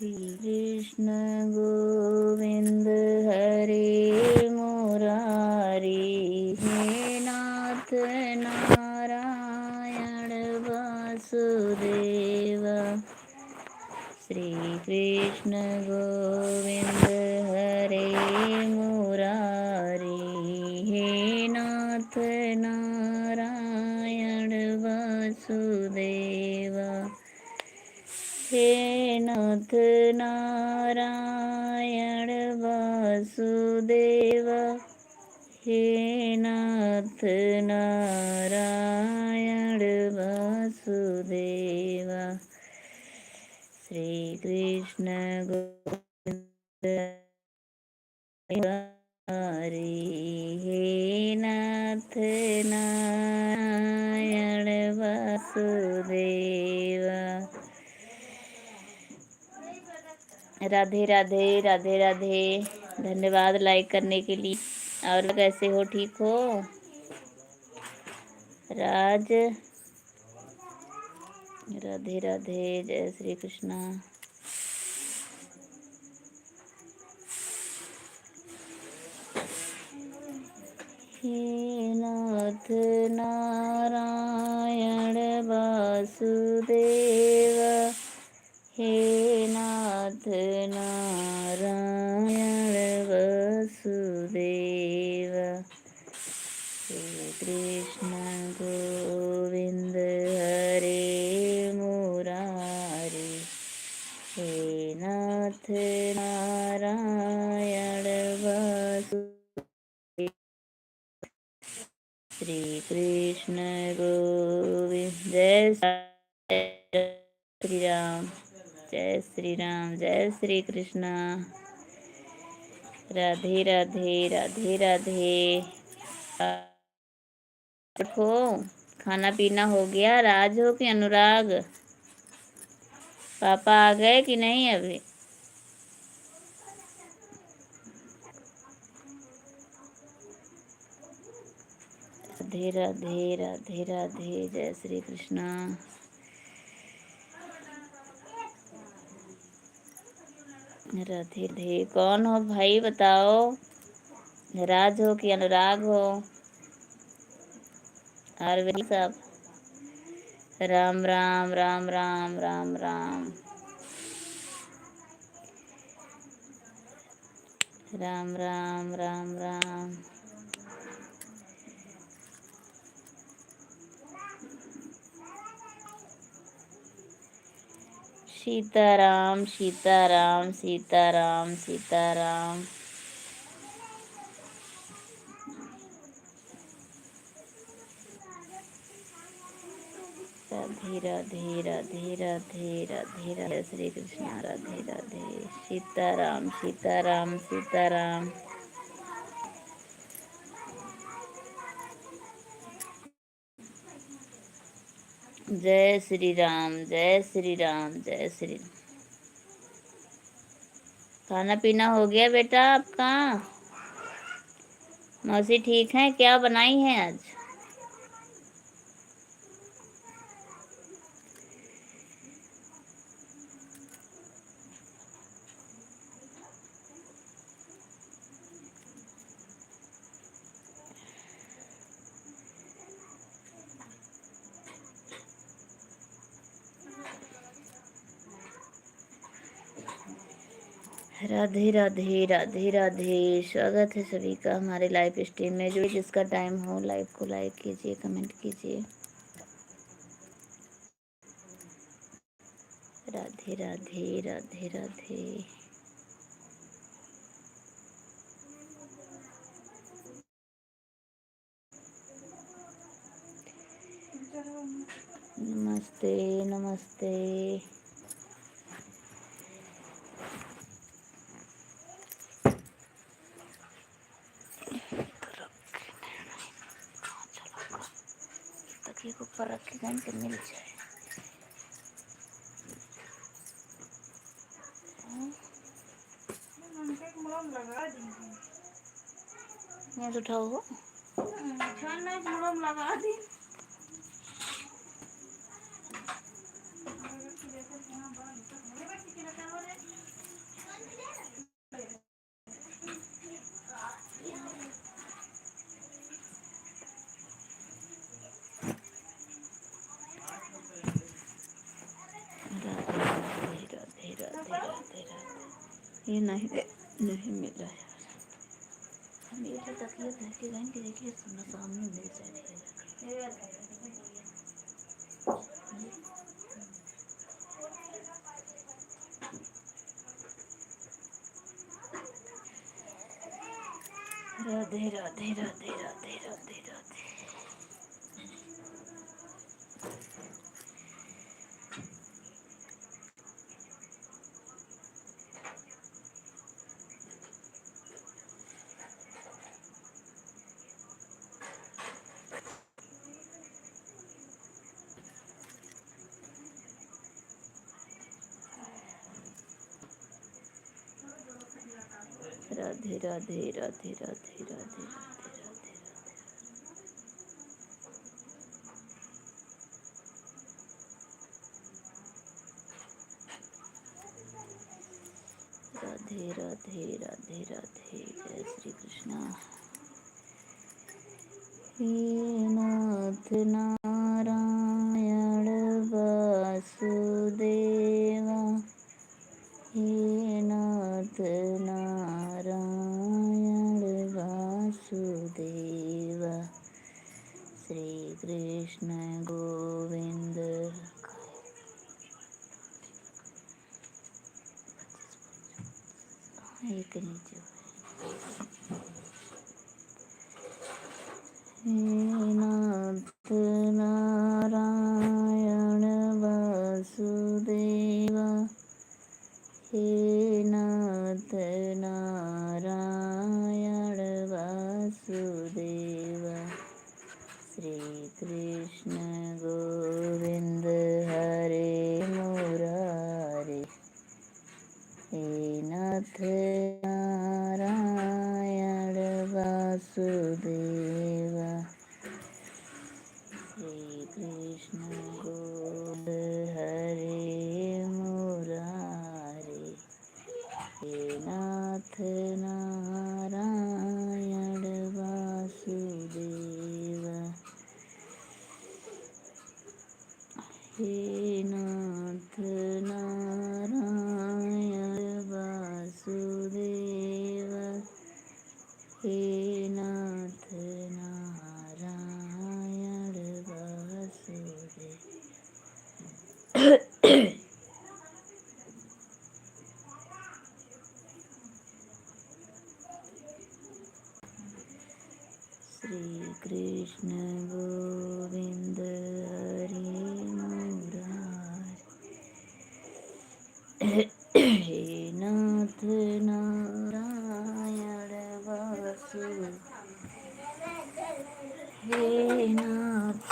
कृष्ण गोविंद हरे मुरारी, हे नाथ नारायण वासुदेव। श्री कृष्ण गोविंद हरे मुरारी, हे नाथ नारायण वासुदेव। हे नाथ नारायण वासुदेव, हे नाथ नारायण वासुदेव। श्री कृष्ण गोविंद हरे, हे नाथ नारायण वासुदेव। राधे राधे राधे राधे। धन्यवाद लाइक करने के लिए। और कैसे हो, ठीक हो राज? राधे राधे, जय श्री कृष्णा। हे नाथ नारायण वासुदेव, हे नाथ नारायण वासुदेव। श्री कृष्ण गोविंद हरे मुरारी, हे नाथ नारायण वासुदेव। श्री कृष्ण गोविंद, जय श्री राम, जय श्री राम, जय श्री कृष्णा। राधे राधे राधे राधे। देखो, खाना पीना हो गया? राज हो कि अनुराग? पापा आ गए कि नहीं अभी? राधे राधे राधे राधे, जय श्री कृष्णा। राधे राधे। कौन हो भाई बताओ? राज हो कि अनुराग हो? अरविंद साहब, राम राम राम राम राम राम राम राम राम राम। सीताराम सीताराम सीताराम सीताराम। राधे राधे राधे राधे राधे राधे, श्री कृष्ण राधे राधे। सीताराम सीताराम सीताराम। जय श्री राम, जय श्री राम, जय श्री। खाना पीना हो गया बेटा आपका? मौसी ठीक है? क्या बनाई है आज? राधे राधे राधे राधे। स्वागत है सभी का हमारे लाइव स्ट्रीम में। जो जिसका टाइम हो, लाइव को लाइक कीजिए, कमेंट कीजिए। राधे राधे राधे राधे। नमस्ते नमस्ते। तकिए को ऊपर रखे कहीं से मिल जाए। मैं तो उठाओ हो लगा दी। राधे राधे राधे राधे राधे। ये नहीं नहीं मिला है। मेरे तकिया धर के जाएंगे, देखिए सामने मिल जाएगा। राधे राधे राधे राधे राधे राधे। राधे राधे राधे राधे राधे राधे राधे राधे राधे राधे। जय श्री कृष्णा। हे नाथ नारायण वासुदेवा, हे नाथ नारायण वासुदेवा, श्री कृष्ण गोविंद। एक नीचे। हे नाथ नारायण वासुदेवा, हे नाथ नारायण वासुदेवा, श्री कृष्ण गोविंद हरे मुरारे, हे नाथ नारायण वासुदेवा, श्री कृष्ण गोविंद हरे मुरारे, हे नाथ नारायण वासुदेवा, हे नाथ नारायण वासुदेवा, हे नाथ नारायण वासुदेवा। श्री कृष्ण गोविंद हरे मुरारे, हे नाथ नारायण वासुदेवा, हे नाथ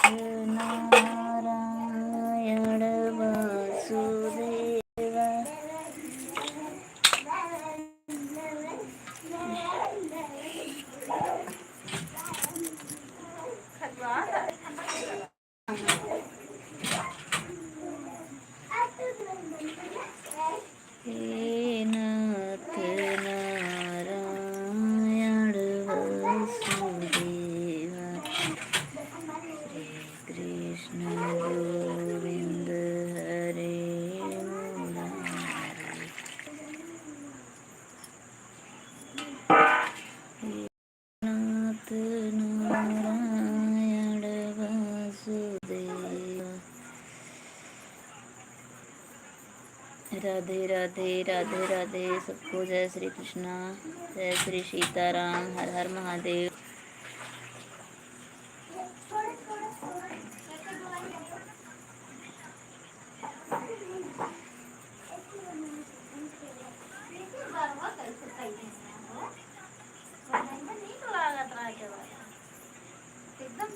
नारायण वासुदेवा, हे नाथ नारायण वासुदेवा, श्री कृष्ण गोविंद हरे मुरारे, हे नाथ नारायण वासुदेवा। राधे राधे राधे राधे सबको। जय श्री कृष्णा, जय श्री सीताराम, हर हर महादेव। एकदम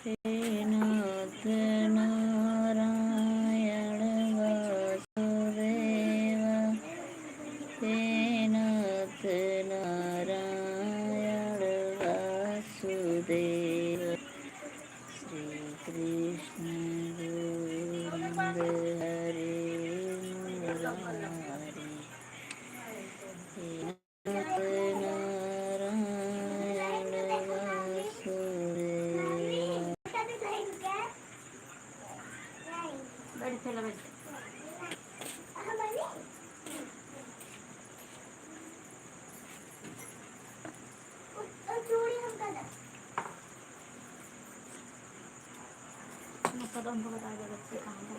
हे नाथ नारायण वासुदेव, हे नाथ नारायण वासुदेव, श्री कृष्ण गोविंद हरे मुरारी, हे नाथ नारायण वासुदेव। उनको बता दो बच्चे कहाँ पर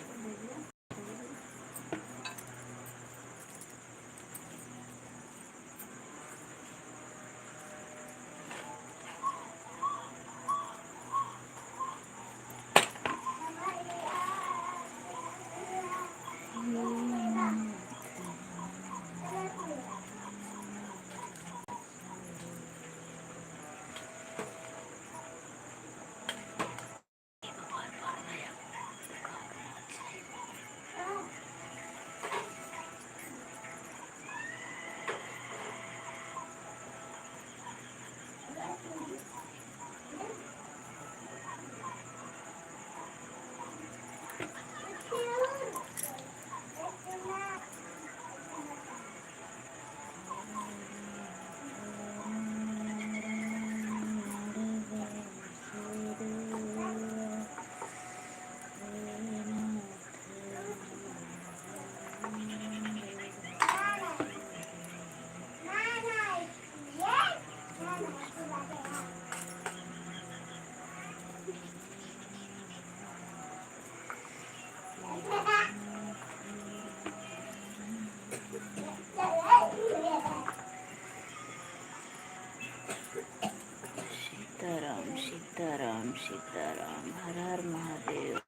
सीताराम सीताराम सीताराम, हर हर महादेव,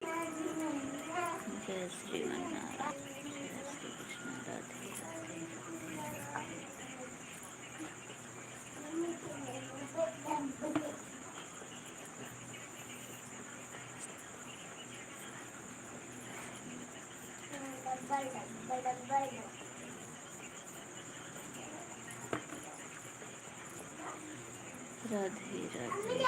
जय श्रीमन्नारायण, जय श्री कृष्ण, राधे राधे। राधे राधे राधे।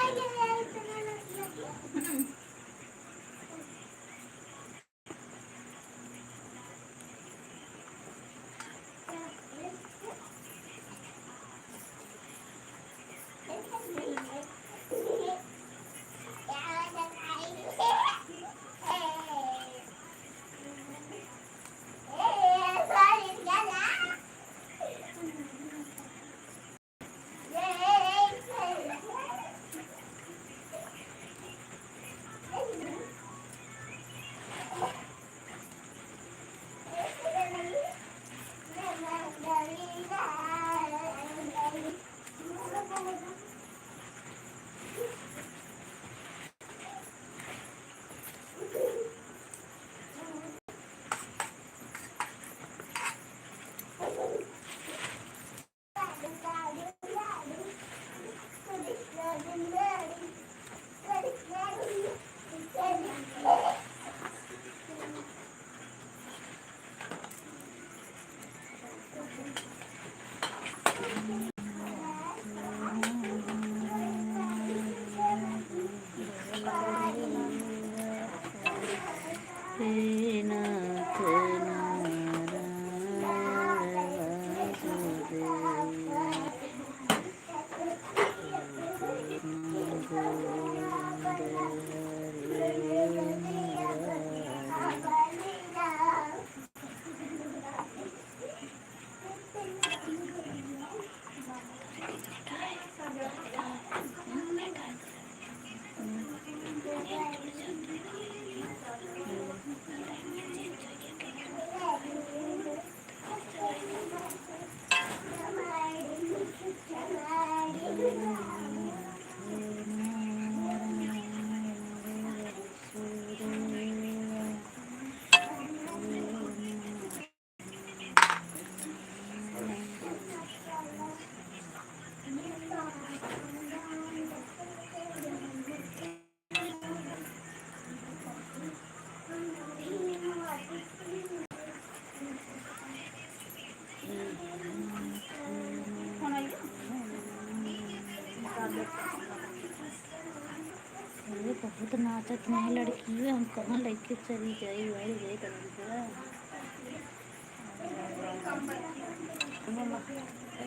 तो नाचत नहीं लड़की है, हम कहाँ लेके चली गई वही गई तो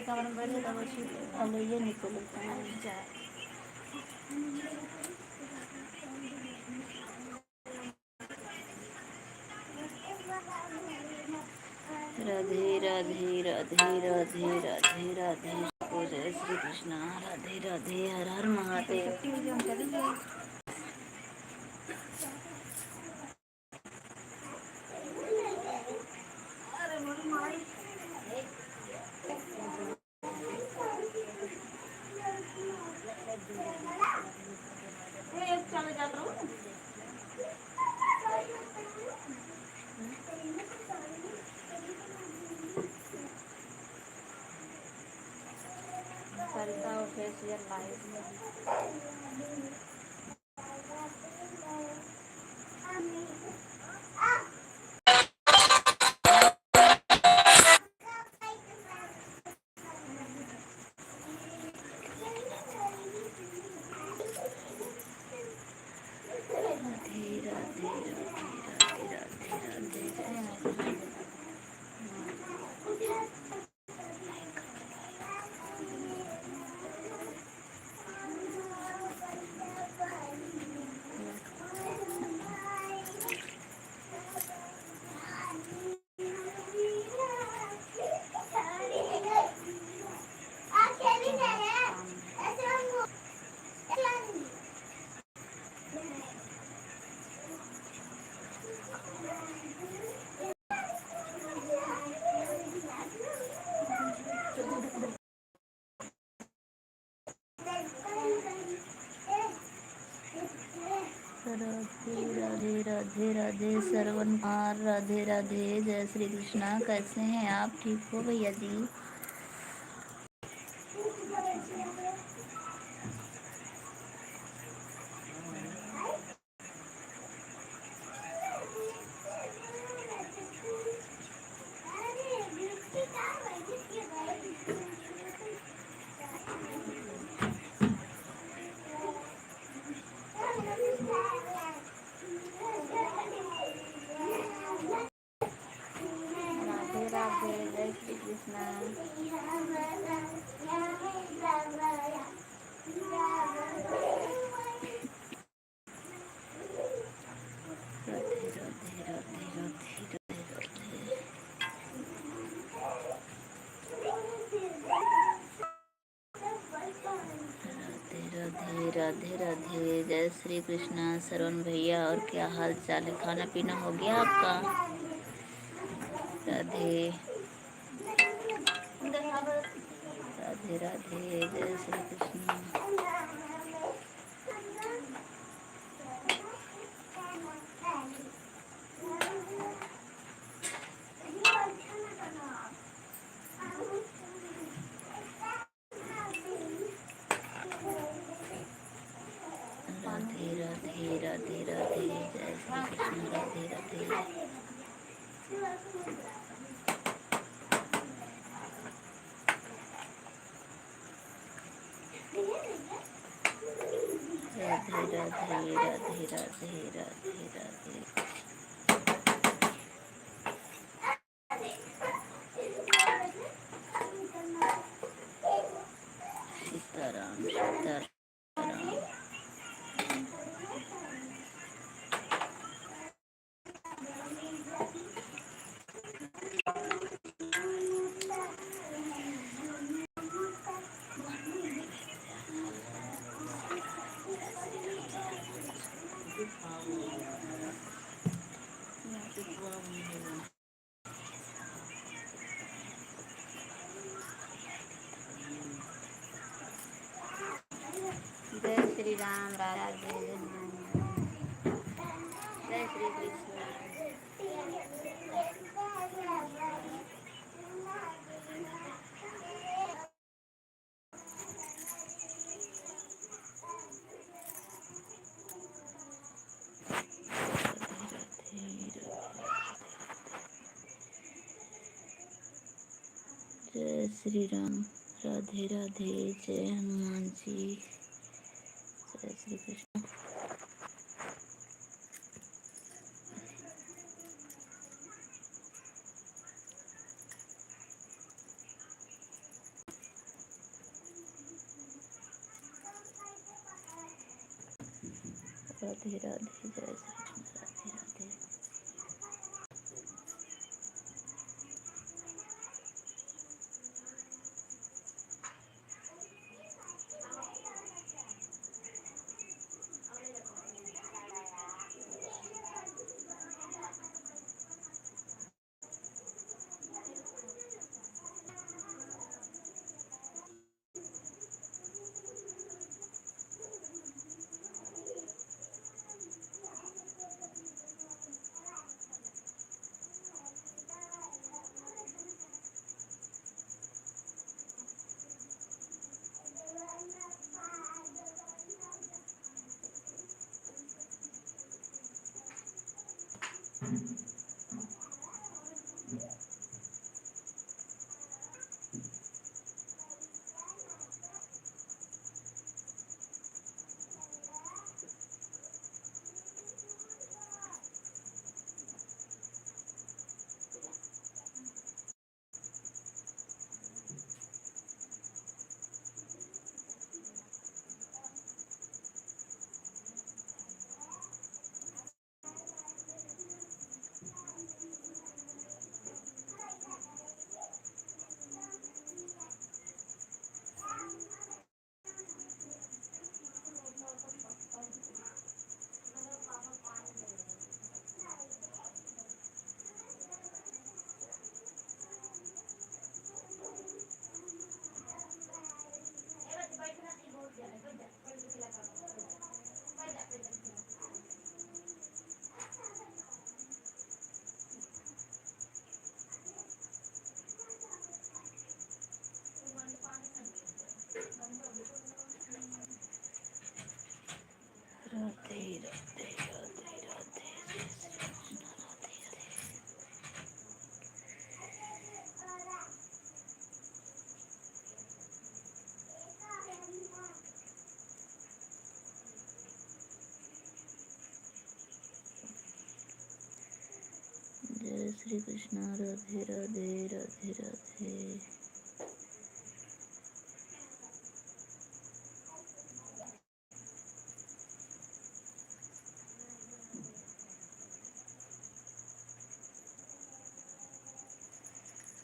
कमर में बैठे तब अब ये निकल जाए। राधे राधे राधे राधे राधे राधे ओ जय श्री कृष्णा। राधे राधे हर हर महादेव। सरिता ऑफिशियल लाइव। राधे राधे राधे राधे राधे राधे। राधे राधे राधे राधे श्रवण कुमार। राधे राधे जय श्री कृष्णा। कैसे हैं आप? ठीक हो भैया जी? राधे राधे जय श्री कृष्णा। राधे राधे राधे राधे राधे राधे राधे जय श्री कृष्णा। श्रवण भैया और क्या हाल चाल है? खाना पीना हो गया आपका? राधे राधे राधे जय श्री कृष्ण। राधे राधे राधे राधे जय श्री कृष्ण। राधे राधे राधे राधे राधे राधे राधे राधे। सीताराम सीताराम। जय श्री राम। राधे जय श्री कृष्ण। जय श्री राम। राधे राधे जय हनुमान जी। जय श्री कृष्ण। राधे राधे, जय श्री कृष्ण, राधे राधे। राधे राधे राधे राधे, जय श्री कृष्ण, राधे राधे। जय श्री कृष्ण, राधे राधे राधे राधे।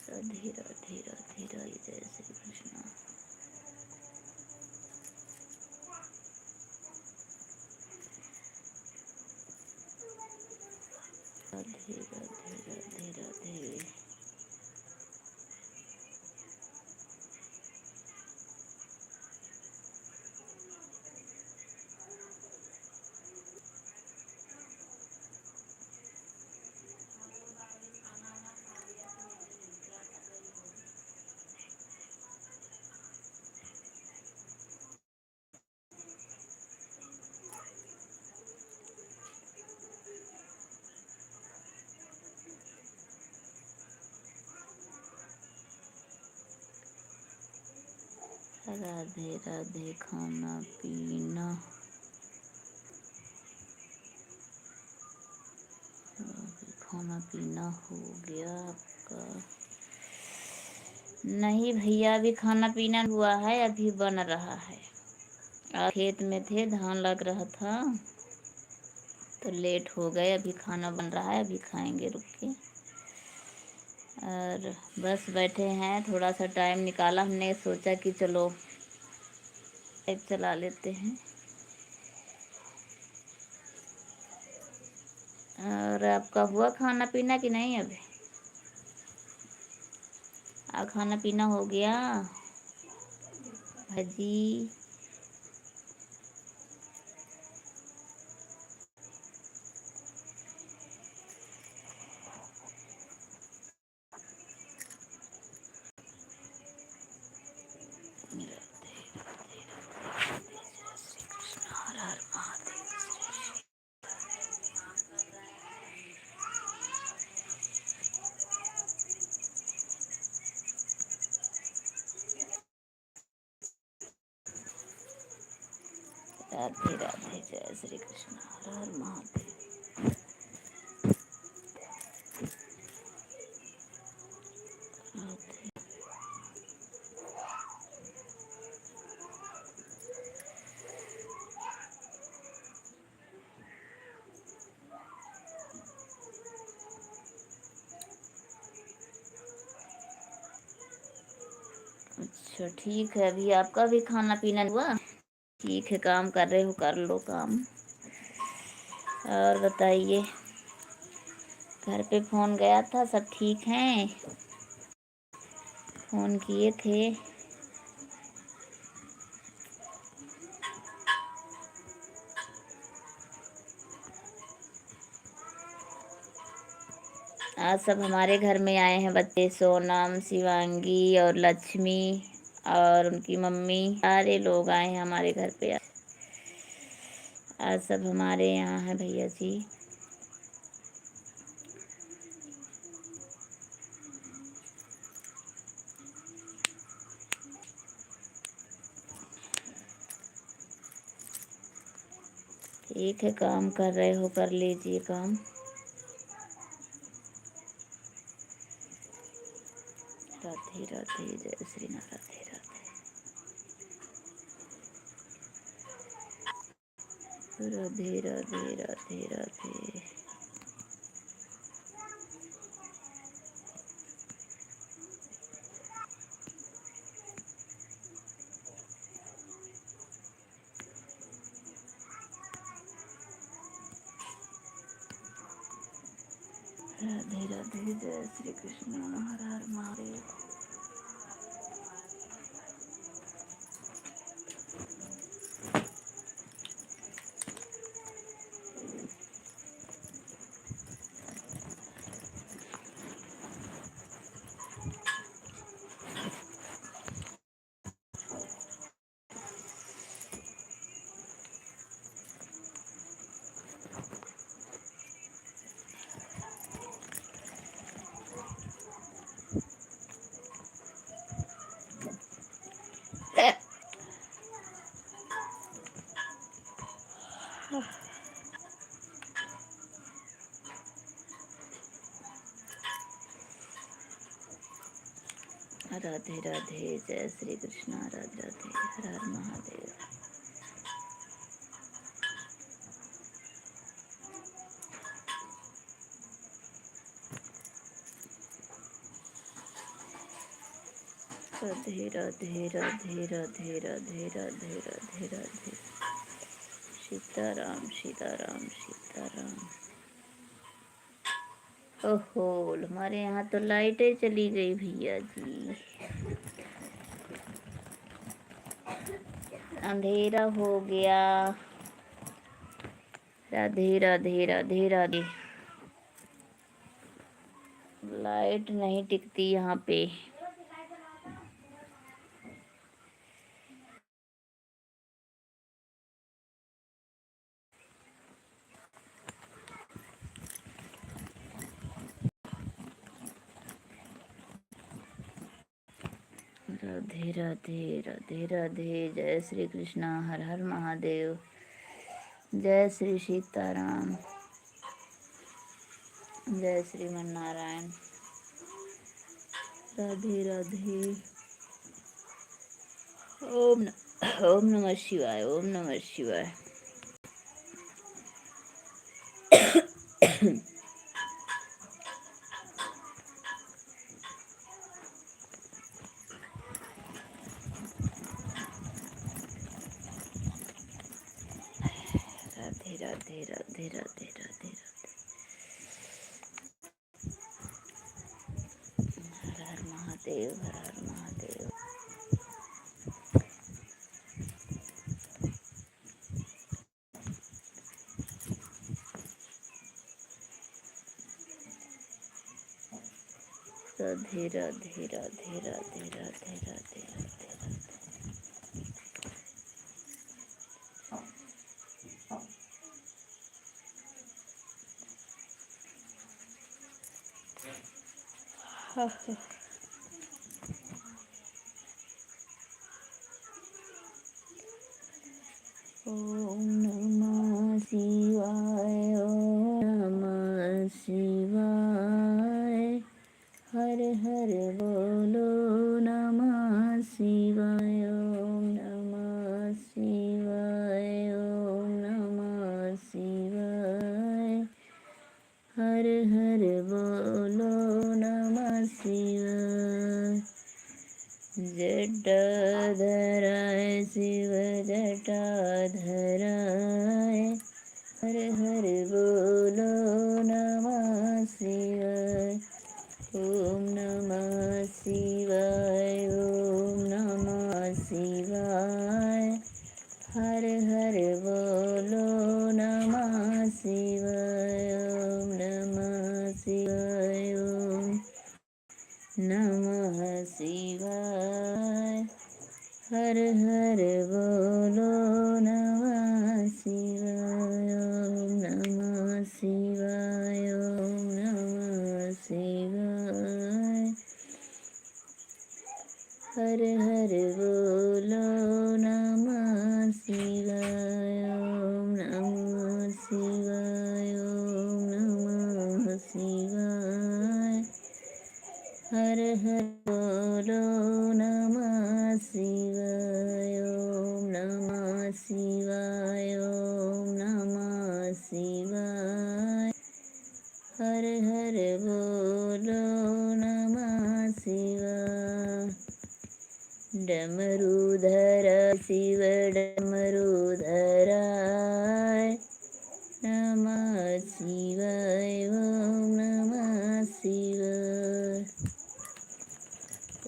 राधे राधे राधे राधे, जय श्री कृष्ण। राधे राधे राधे राधे। राधे राधे, खाना पीना, खाना पीना हो गया आपका? नहीं भैया, अभी खाना पीना हुआ है, अभी बन रहा है। खेत में थे, धान लग रहा था तो लेट हो गए। अभी खाना बन रहा है, अभी खाएंगे रुक के। और बस बैठे हैं, थोड़ा सा टाइम निकाला, हमने सोचा कि चलो एक चला लेते हैं। और आपका हुआ खाना पीना कि नहीं? अभी खाना पीना हो गया? भाजी हर हर महादेव। राधे राधे, जय श्री कृष्ण, हर हर महादेव। अच्छा ठीक है, अभी आपका भी खाना पीना हुआ? ठीक है, काम कर रहे हो कर लो काम। और बताइए, घर पे फ़ोन गया था, सब ठीक हैं? फ़ोन किए थे? आज सब हमारे घर में आए हैं बच्चे, सोनम, शिवांगी और लक्ष्मी और उनकी मम्मी, सारे लोग आए हैं हमारे घर पे। आज सब हमारे यहाँ हैं भैया जी। ठीक है, काम कर रहे हो कर लीजिए काम। राधे राधे, जय श्री राम, राधे राधे राधे राधे राधे। राधे राधे, जय श्री कृष्ण, हर हर महादेव। राधे राधे, जय श्री कृष्ण, राधे राधे, हर हर महादेव। राधे राधे राधे राधे राधे राधे राधे राधे। सीताराम सीताराम सीताराम। ओहो, हमारे यहाँ तो लाइटें चली गई भैया जी, अंधेरा हो गया। राधे राधे राधे राधे। लाइट नहीं टिकती यहाँ पे। राधे राधे राधे राधे, जय श्री कृष्णा, हर हर महादेव, जय श्री सीताराम, जय श्रीमन नारायण। राधे राधे। ओम नमः शिवाय, ओम नमः शिवाय। राधे राधे राधे राधे राधे राधे। हर हर महादेव, हर हर महादेव। राधे राधे राधे राधे राधे राधे राधे। ओम नमः शिवाय, ओम नमः शिवाय, हर हर बोलो नमः शिवाय, ओम नमः शिवाय, ओम नमः शिवाय, हर हर बोलो नमः शिवाय। जय जटाधराय शिव जटाधराय हर हर बोलो नमः शिवाय। ओम नमः शिवाय ओम नमः शिवाय हर हर बोलो नमः शिवाय। ओम नमः शिवाय ओम नमः शिवाय हर हर बोलो नमः शिवाय। ओम नमः शिवाय ओम नमः शिवाय हर हर बोलो नमः शिवाय। ओम नमः शिवाय ओम नमः शिवाय हर हर बोलो नमः शिवाय। ओम नमः शिवाय ओम नमः शिवाय हर हर बोलो नमः शिवाय। डमरूधर शिव डमरूधराय नमः शिवाय। ओम नमः शिवाय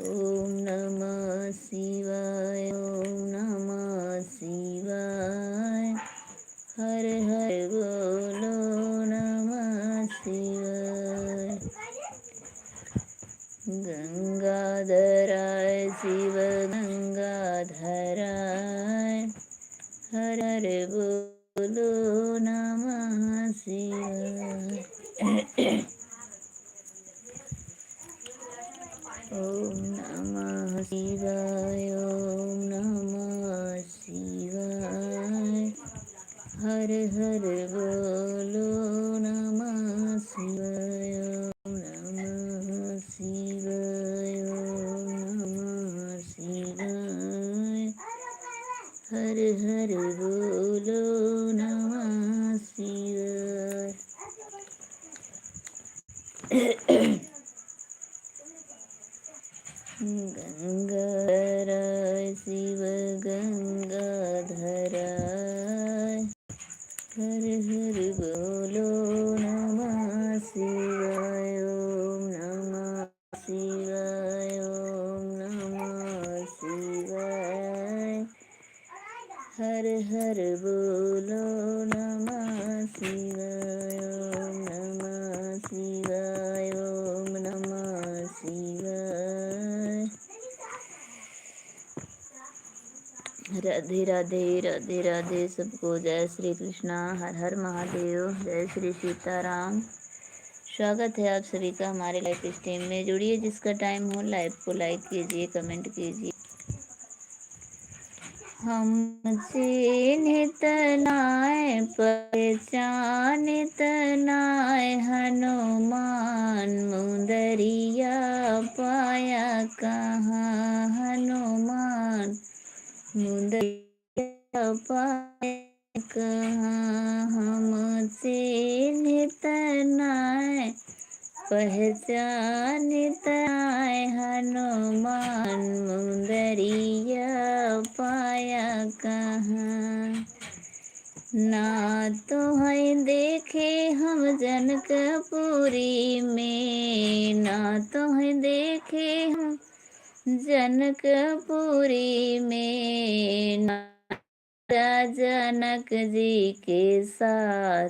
ओम नमः शिवाय ओम नमः शिवाय हर हर बोलो नमः शिवाय। गंगाधराय शिव गंगाधराय हर हर बोलो नमः शिवाय। ओम नमः शिवाय ओम नमः शिवाय हर हर बोलो नमः शिवाय। ओम नमः शिवाय ओम नमः शिवाय हर हर बोलो नमः शिवाय। गंगाधराय शिव गंगाधराय हर हर बोलो नमः शिवाय। ओम नमः शिवाय ओम नमः शिवाय हर हर बोलो नमः शिवाय। ओम नमः शिवाय ओम नमः शिवाय। राधे राधे राधे राधे सबको जय श्री कृष्णा हर हर महादेव जय श्री सीताराम। स्वागत है आप सभी का हमारे लाइव स्ट्रीम में। जुड़िए जिसका टाइम हो, लाइव को लाइक कीजिए कमेंट कीजिए। हमसे नितनाए पहचान तनाए हनुमान मुंदरिया पाया कहाँ हनुमान मुंदरिया पाया कहाँ। हमसे नितनाए पहचानता है हनुमान मुंदरिया पाया कहाँ। ना तो है देखे हम जनकपुरी में ना तो है देखे हम जनकपुरी में ना जनक जी के साथ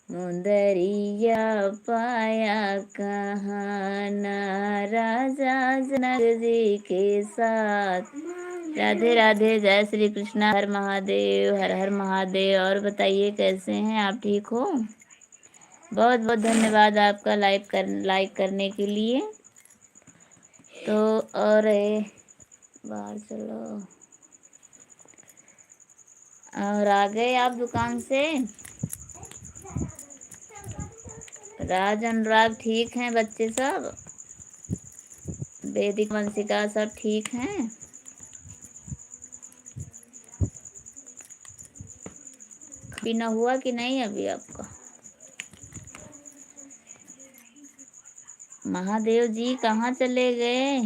मुंदरिया पाया कहाँ। ना राजा जनक जी के साथ। राधे राधे जय श्री कृष्णा हर महादेव हर हर महादेव। और बताइए कैसे हैं आप, ठीक हो? बहुत बहुत धन्यवाद आपका लाइक करने के लिए। तो और बाहर चलो। और आ गए आप दुकान से? राज अनुराग ठीक हैं बच्चे सब? वैदिक वंशिका सब ठीक हैं? पीना हुआ कि नहीं अभी आपका? महादेव जी कहाँ चले गए?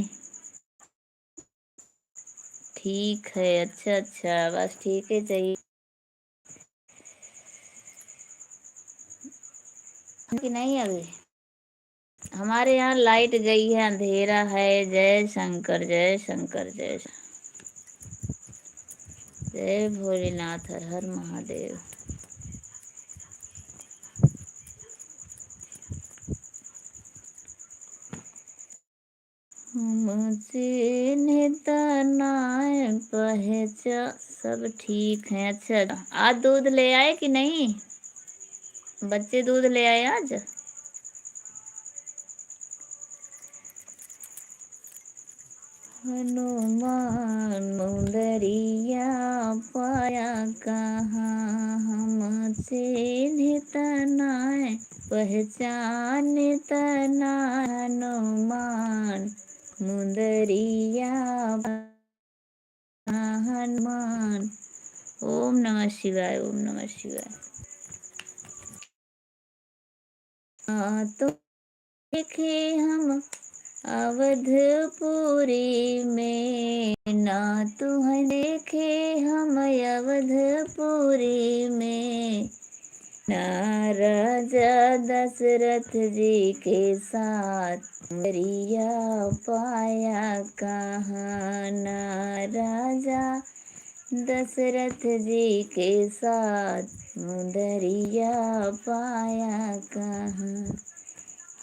ठीक है। अच्छा अच्छा, बस ठीक है चाहिए कि नहीं अभी। हमारे यहाँ लाइट गई है, अंधेरा है। जय शंकर जय शंकर जय भोलेनाथ, हर हर महादेव। मुझे नितनाए पहचा, सब ठीक है। अच्छा, आज दूध ले आए कि नहीं? बच्चे दूध ले आए आज? हनुमान मुंदरिया पाया कहाँ, हमसे नितनाए पहचान तना। हनुमान मुंदरिया हनुमान। ओम नमः शिवाय, ओम नमः शिवाय। हाँ तो देखे हम अवधपुरी में, ना तुम्हें देखे हम अवधपुरी में। ना राजा दशरथ जी के साथ रिया पाया कहाँ, ना राजा दशरथ जी के साथ मुदरिया पाया कहाँ।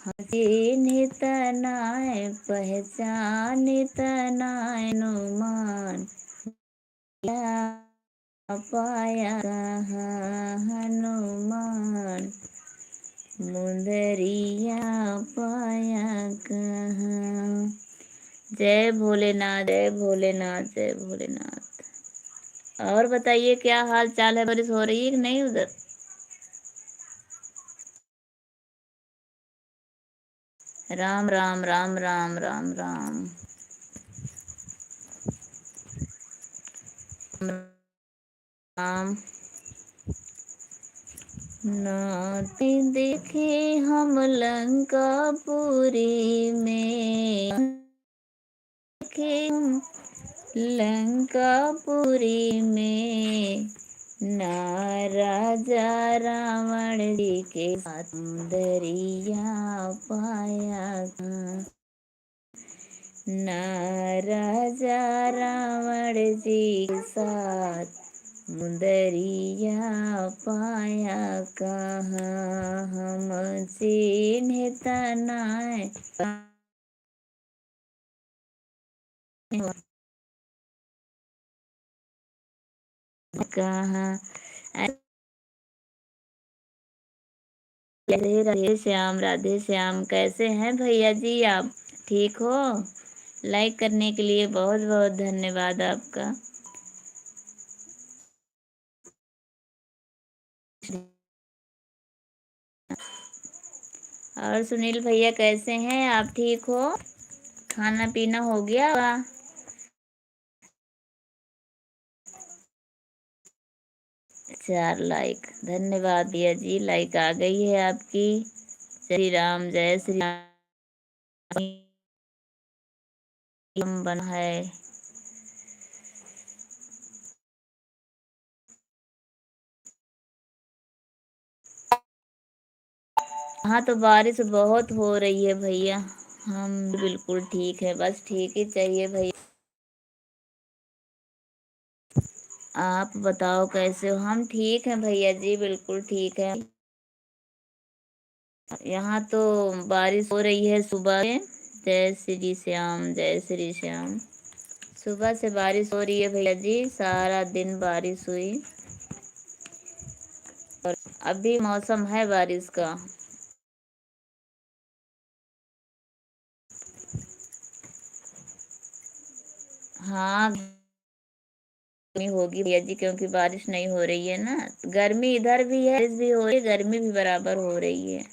हसी नितनाय पहचान तनाय नुमान पाया कहाँ, हनुमान मुंदरिया पाया कहाँ। जय भोलेनाथ जय भोलेनाथ जय भोलेनाथ। और बताइए क्या हाल चाल है, बारिश हो रही है कि नहीं उधर? राम राम राम राम राम राम राम। नाते देखे हम लंकापुरी में, देखे हम लंकापुरी में। ना राजा रावण जी के साथ दरिया पाया कहाँ, ना राजा रावण जी के साथ मुंदरिया पाया कहाँ, हमसे नितनाए कहाँ। राधे राधे श्याम, राधे श्याम। कैसे हैं भैया जी आप? ठीक हो? लाइक करने के लिए बहुत बहुत धन्यवाद आपका। और सुनील भैया कैसे हैं आप? ठीक हो? खाना पीना हो गया? 4 लाइक, धन्यवाद भैया जी, लाइक आ गई है आपकी। श्री राम, जय श्री राम बना है। हाँ तो बारिश बहुत हो रही है भैया। हम बिल्कुल ठीक है, बस ठीक ही चाहिए भैया। आप बताओ कैसे हो? हम ठीक हैं भैया जी, बिल्कुल ठीक है। यहाँ तो बारिश हो रही है सुबह से। जय श्री श्याम जय श्री श्याम। सुबह से बारिश हो रही है भैया जी, सारा दिन बारिश हुई। और अभी मौसम है बारिश का। हाँ गर्मी होगी भैया जी, क्योंकि बारिश नहीं हो रही है ना। गर्मी इधर भी है, बारिश भी हो रही है, गर्मी भी बराबर हो रही है।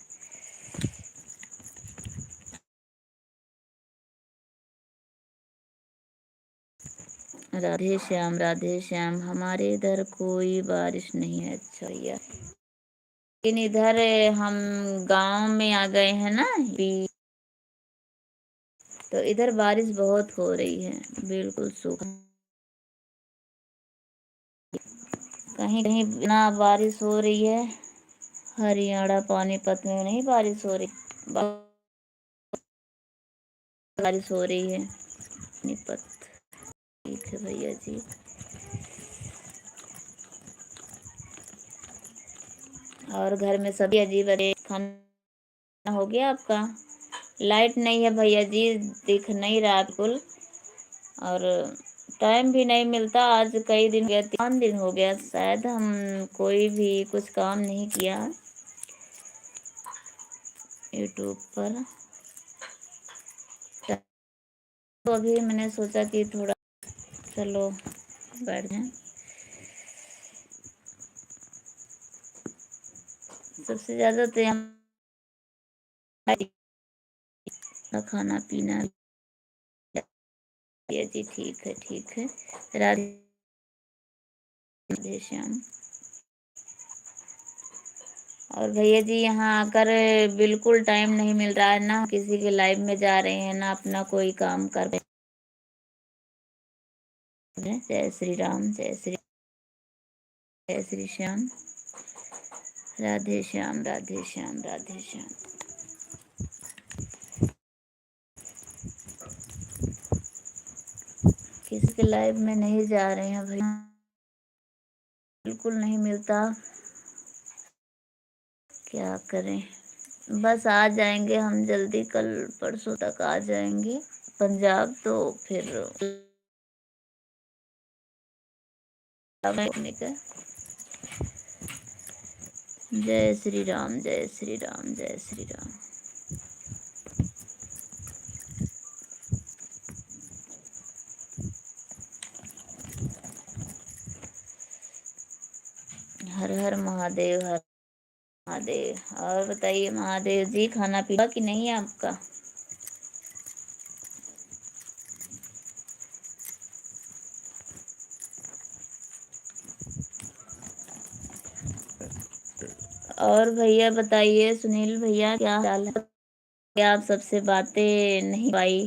राधे श्याम राधे श्याम। हमारे इधर कोई बारिश नहीं है। अच्छा भैया, लेकिन इधर हम गांव में आ गए हैं ना अभी, तो इधर बारिश बहुत हो रही है, बिल्कुल सूखा। कहीं कहीं ना बारिश हो रही है। हरियाणा पानीपत में नहीं बारिश हो रही, बारिश हो रही है पानीपत। ठीक है भैया जी। और घर में सभी अजीब अजीब। खाना हो गया आपका? लाइट नहीं है भैया जी, दिख नहीं रहा बिल्कुल। और टाइम भी नहीं मिलता। आज कई दिन गया, 3 दिन हो गया शायद हम कोई भी कुछ काम नहीं किया यूट्यूब पर। तो अभी मैंने सोचा कि थोड़ा चलो बैठ जाएं। सबसे ज्यादा तो यहाँ खाना पीना। जी ठीक है ठीक है। राधे श्याम। और भैया जी यहाँ आकर बिल्कुल टाइम नहीं मिल रहा है, ना किसी के लाइव में जा रहे हैं ना अपना कोई काम कर रहे हैं। जय श्री राम, जय श्री श्याम। राधे श्याम, राधे श्याम, राधे श्याम। किसी के लाइव में नहीं जा रहे हैं भैया, बिल्कुल नहीं मिलता। क्या करें। बस आ जाएंगे हम जल्दी, कल परसों तक आ जाएंगे पंजाब, तो फिर का। जय श्री राम, जय श्री राम, जय श्री राम। हर हर महादेव, हर महादेव। और बताइए महादेव जी, खाना पीना कि नहीं आपका? और भैया बताइए, सुनील भैया क्या हाल है? क्या आप सबसे बातें नहीं पाई?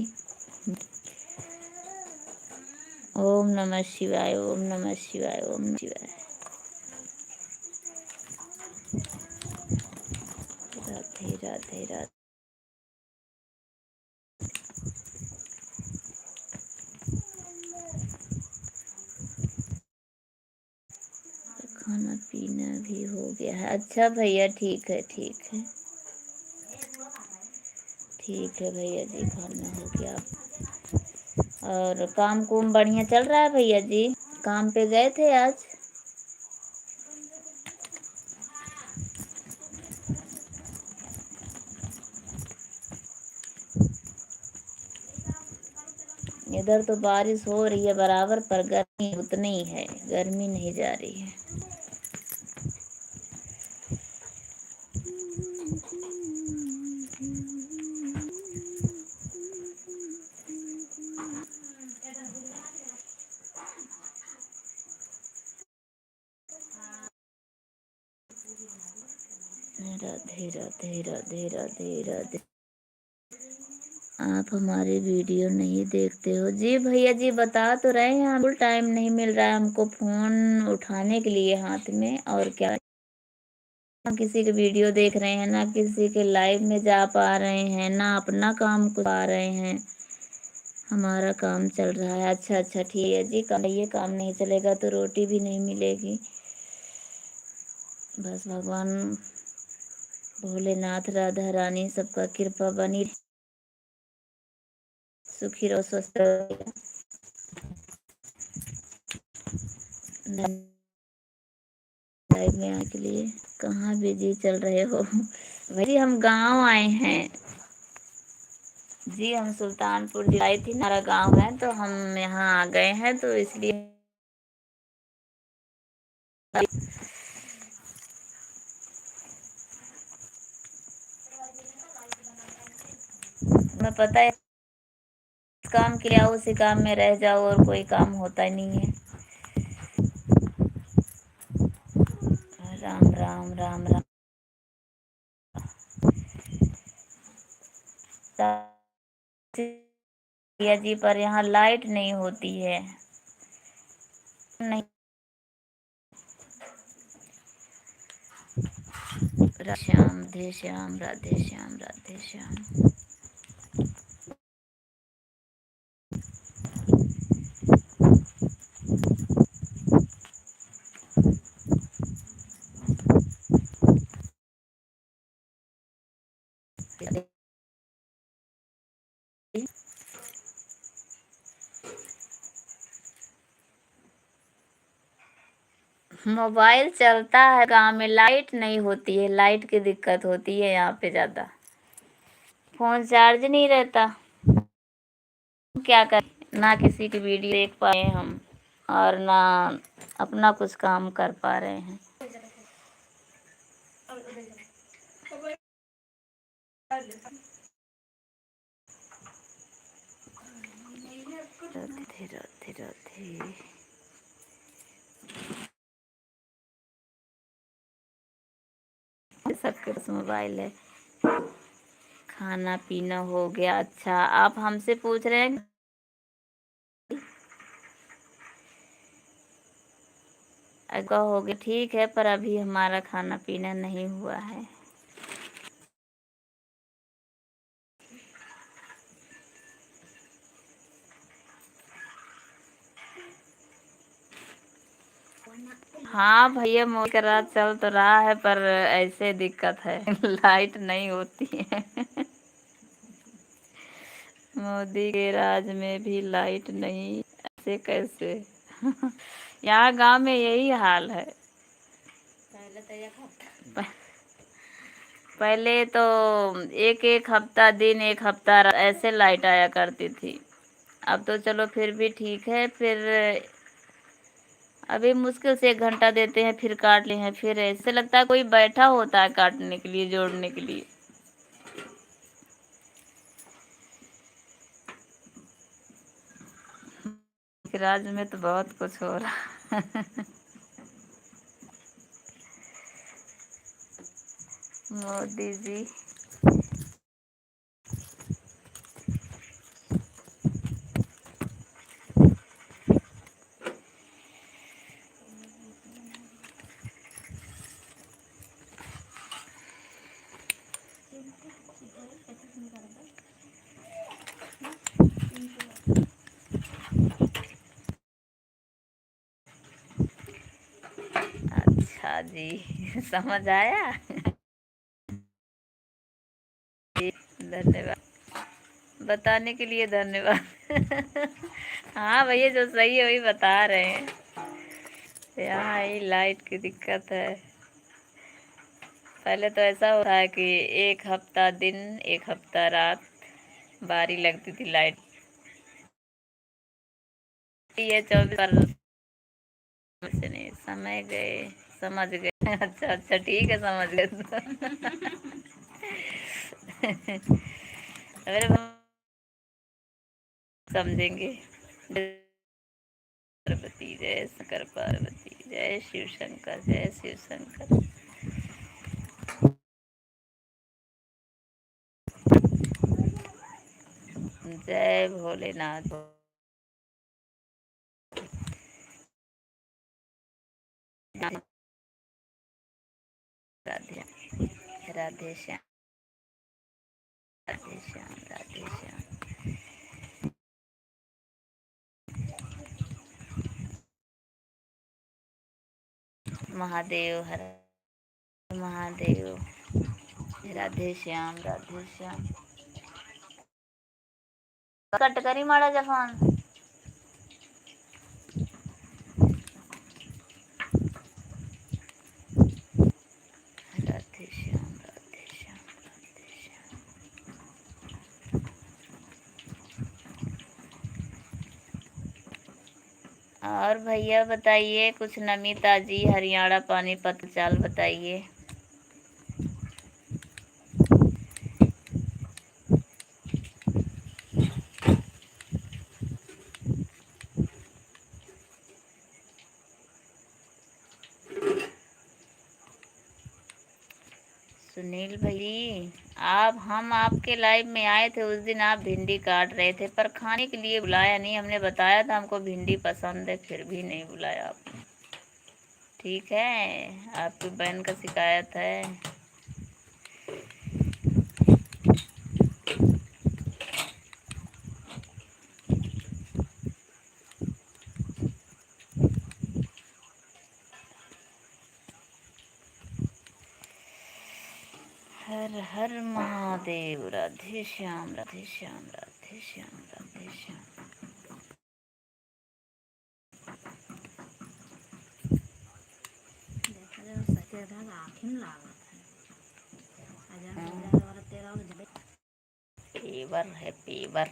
ओम नमः शिवाय, ओम नमः शिवाय, ओम नमः शिवाय। राधे राधे राधे। खाना पीना भी हो गया है। अच्छा भैया ठीक है ठीक है। ठीक है भैया जी, खाना हो गया। और काम कुम बढ़िया चल रहा है भैया जी? काम पे गए थे आज? इधर तो बारिश हो रही है बराबर, पर गर्मी उतनी ही है, गर्मी नहीं जा रही है। राधे राधे राधे राधे राधे। आप हमारे वीडियो नहीं देखते हो? जी भैया जी बता तो रहे हैं, बिल्कुल टाइम नहीं मिल रहा है हमको फोन उठाने के लिए हाथ में। और क्या, ना किसी के वीडियो देख रहे हैं, ना किसी के लाइव में जा पा रहे हैं, ना अपना काम कर पा रहे हैं। हमारा काम चल रहा है। अच्छा अच्छा ठीक है जी, ये काम नहीं चलेगा तो रोटी भी नहीं मिलेगी। बस भगवान भोलेनाथ राधा रानी सबका कृपा बनी, सुखी रहो, स्वस्थ रहो। लाइव में आने के लिए। कहाँ बिजी चल रहे हो भाई? हम गांव आए हैं जी, हम सुल्तानपुर जिला आई थी, हमारा गांव है, तो हम यहाँ आ गए हैं, तो इसलिए मैं पता है इस काम के लिए आओ, उसी काम में रह जाओ और कोई काम होता ही नहीं है। राम राम राम राम। भैया जी पर यहाँ लाइट नहीं होती है। नहीं राधे श्याम राधे श्याम राधे श्याम। मोबाइल चलता है, गांव में लाइट नहीं होती है, लाइट की दिक्कत होती है यहाँ पे ज्यादा। फोन चार्ज नहीं रहता, क्या करें, ना किसी की वीडियो देख पाए हम और ना अपना कुछ काम कर पा रहे हैं। राधे राधे राधे। सबके पास मोबाइल है। खाना पीना हो गया। अच्छा, आप हमसे पूछ रहे हैं अगर हो गया ठीक है, पर अभी हमारा खाना पीना नहीं हुआ है। हाँ भैया, मोदी का राज चल तो रहा है, पर ऐसे दिक्कत है लाइट नहीं होती है मोदी के राज में भी लाइट नहीं, ऐसे कैसे यहाँ गांव में यही हाल है। पहले तो एक एक हफ्ता दिन, एक हफ्ता ऐसे लाइट आया करती थी। अब तो चलो फिर भी ठीक है। फिर अभी मुश्किल से 1 घंटा देते हैं, फिर काट ले हैं। फिर ऐसे लगता है कोई बैठा होता है काटने के लिए, जोड़ने के लिए। राज्य में तो बहुत कुछ हो रहा मोदी जी। अच्छा जी समझ आया धन्यवाद, बताने के लिए धन्यवाद हाँ भैया, जो सही है वही बता रहे हैं। यहाँ ही लाइट की दिक्कत है। पहले तो ऐसा हो रहा है कि 1 हफ्ता दिन, 1 हफ्ता रात बारी लगती थी लाइट। ये 24 से नहीं, समय गए, समझ गए अच्छा अच्छा ठीक है, समझ गए अरे समझेंगे। पार्वती जय शंकर, पार्वती जय शिव शंकर, जय शिव शंकर। जय भोलेनाथ। राधे राधे श्याम राधे श्याम राधे श्याम। महादेव हर महादेव। राधे श्याम राधे श्याम। कट करी माड़ा जा फोन। राधे श्याम राधे श्याम राधे श्याम। और भैया बताइए कुछ नमी ताजी हरियाणा पानीपत चाल बताइए। सुनील भाई, आप हम आपके लाइव में आए थे उस दिन, आप भिंडी काट रहे थे, पर खाने के लिए बुलाया नहीं। हमने बताया था हमको भिंडी पसंद है, फिर भी नहीं बुलाया आपने। ठीक है, आपकी बहन का शिकायत है। हर हर महादेव। राधे श्याम राधे श्याम राधे श्याम राधे श्याम। देखा जाए सत्य था आखिम लागत है हजार वाला तेरा पेवर है पेवर।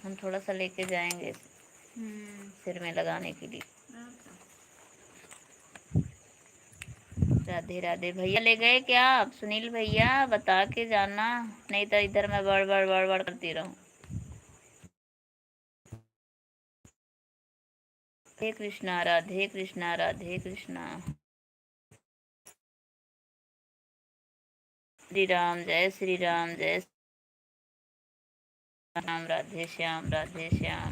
हम थोड़ा सा लेके जाएंगे सिर में लगाने के लिए। राधे राधे। भैया ले गए क्या आप? सुनील भैया बता के जाना, नहीं तो इधर मैं बड़ बड़ बड़ बड़ करती रहूं। राधे कृष्णा राधे कृष्णा राधे कृष्णा। श्री राम जय श्री राम जय राम। राधे श्याम राधे श्याम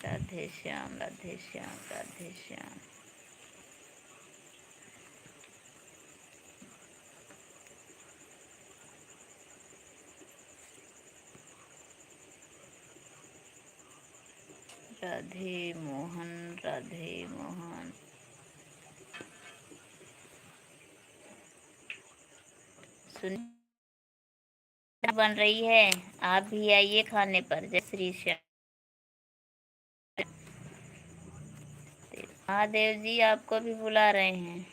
राधे श्याम राधे श्याम राधे श्याम। राधे मोहन राधे मोहन। सुन बन रही है, आप भी आइए खाने पर। जय श्री श्याम। महादेव जी आपको भी बुला रहे हैं।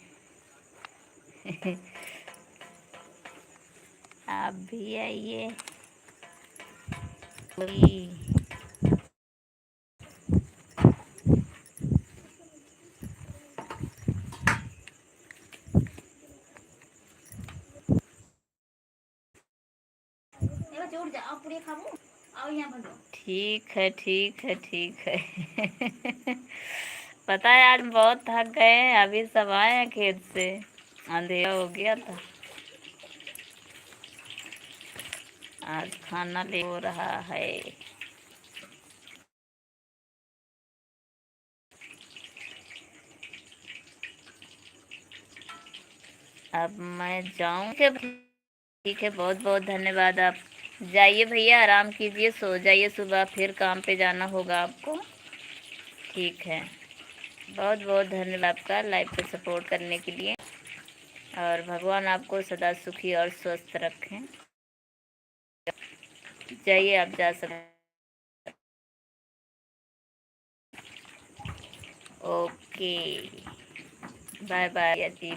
आप भी आइए। ठीक है ठीक है ठीक है। पता है आज बहुत थक गए हैं, अभी सब आए हैं खेत से, अंधेरा हो गया था। आज खाना ले हो रहा है। अब मैं जाऊँ? ठीक है, बहुत बहुत धन्यवाद। आप जाइए भैया, आराम कीजिए, सो जाइए, सुबह फिर काम पे जाना होगा आपको। ठीक है, बहुत बहुत धन्यवाद आपका लाइव पे सपोर्ट करने के लिए। और भगवान आपको सदा सुखी और स्वस्थ रखें। जाइए, आप जा सकते। ओके, बाय बाय जी।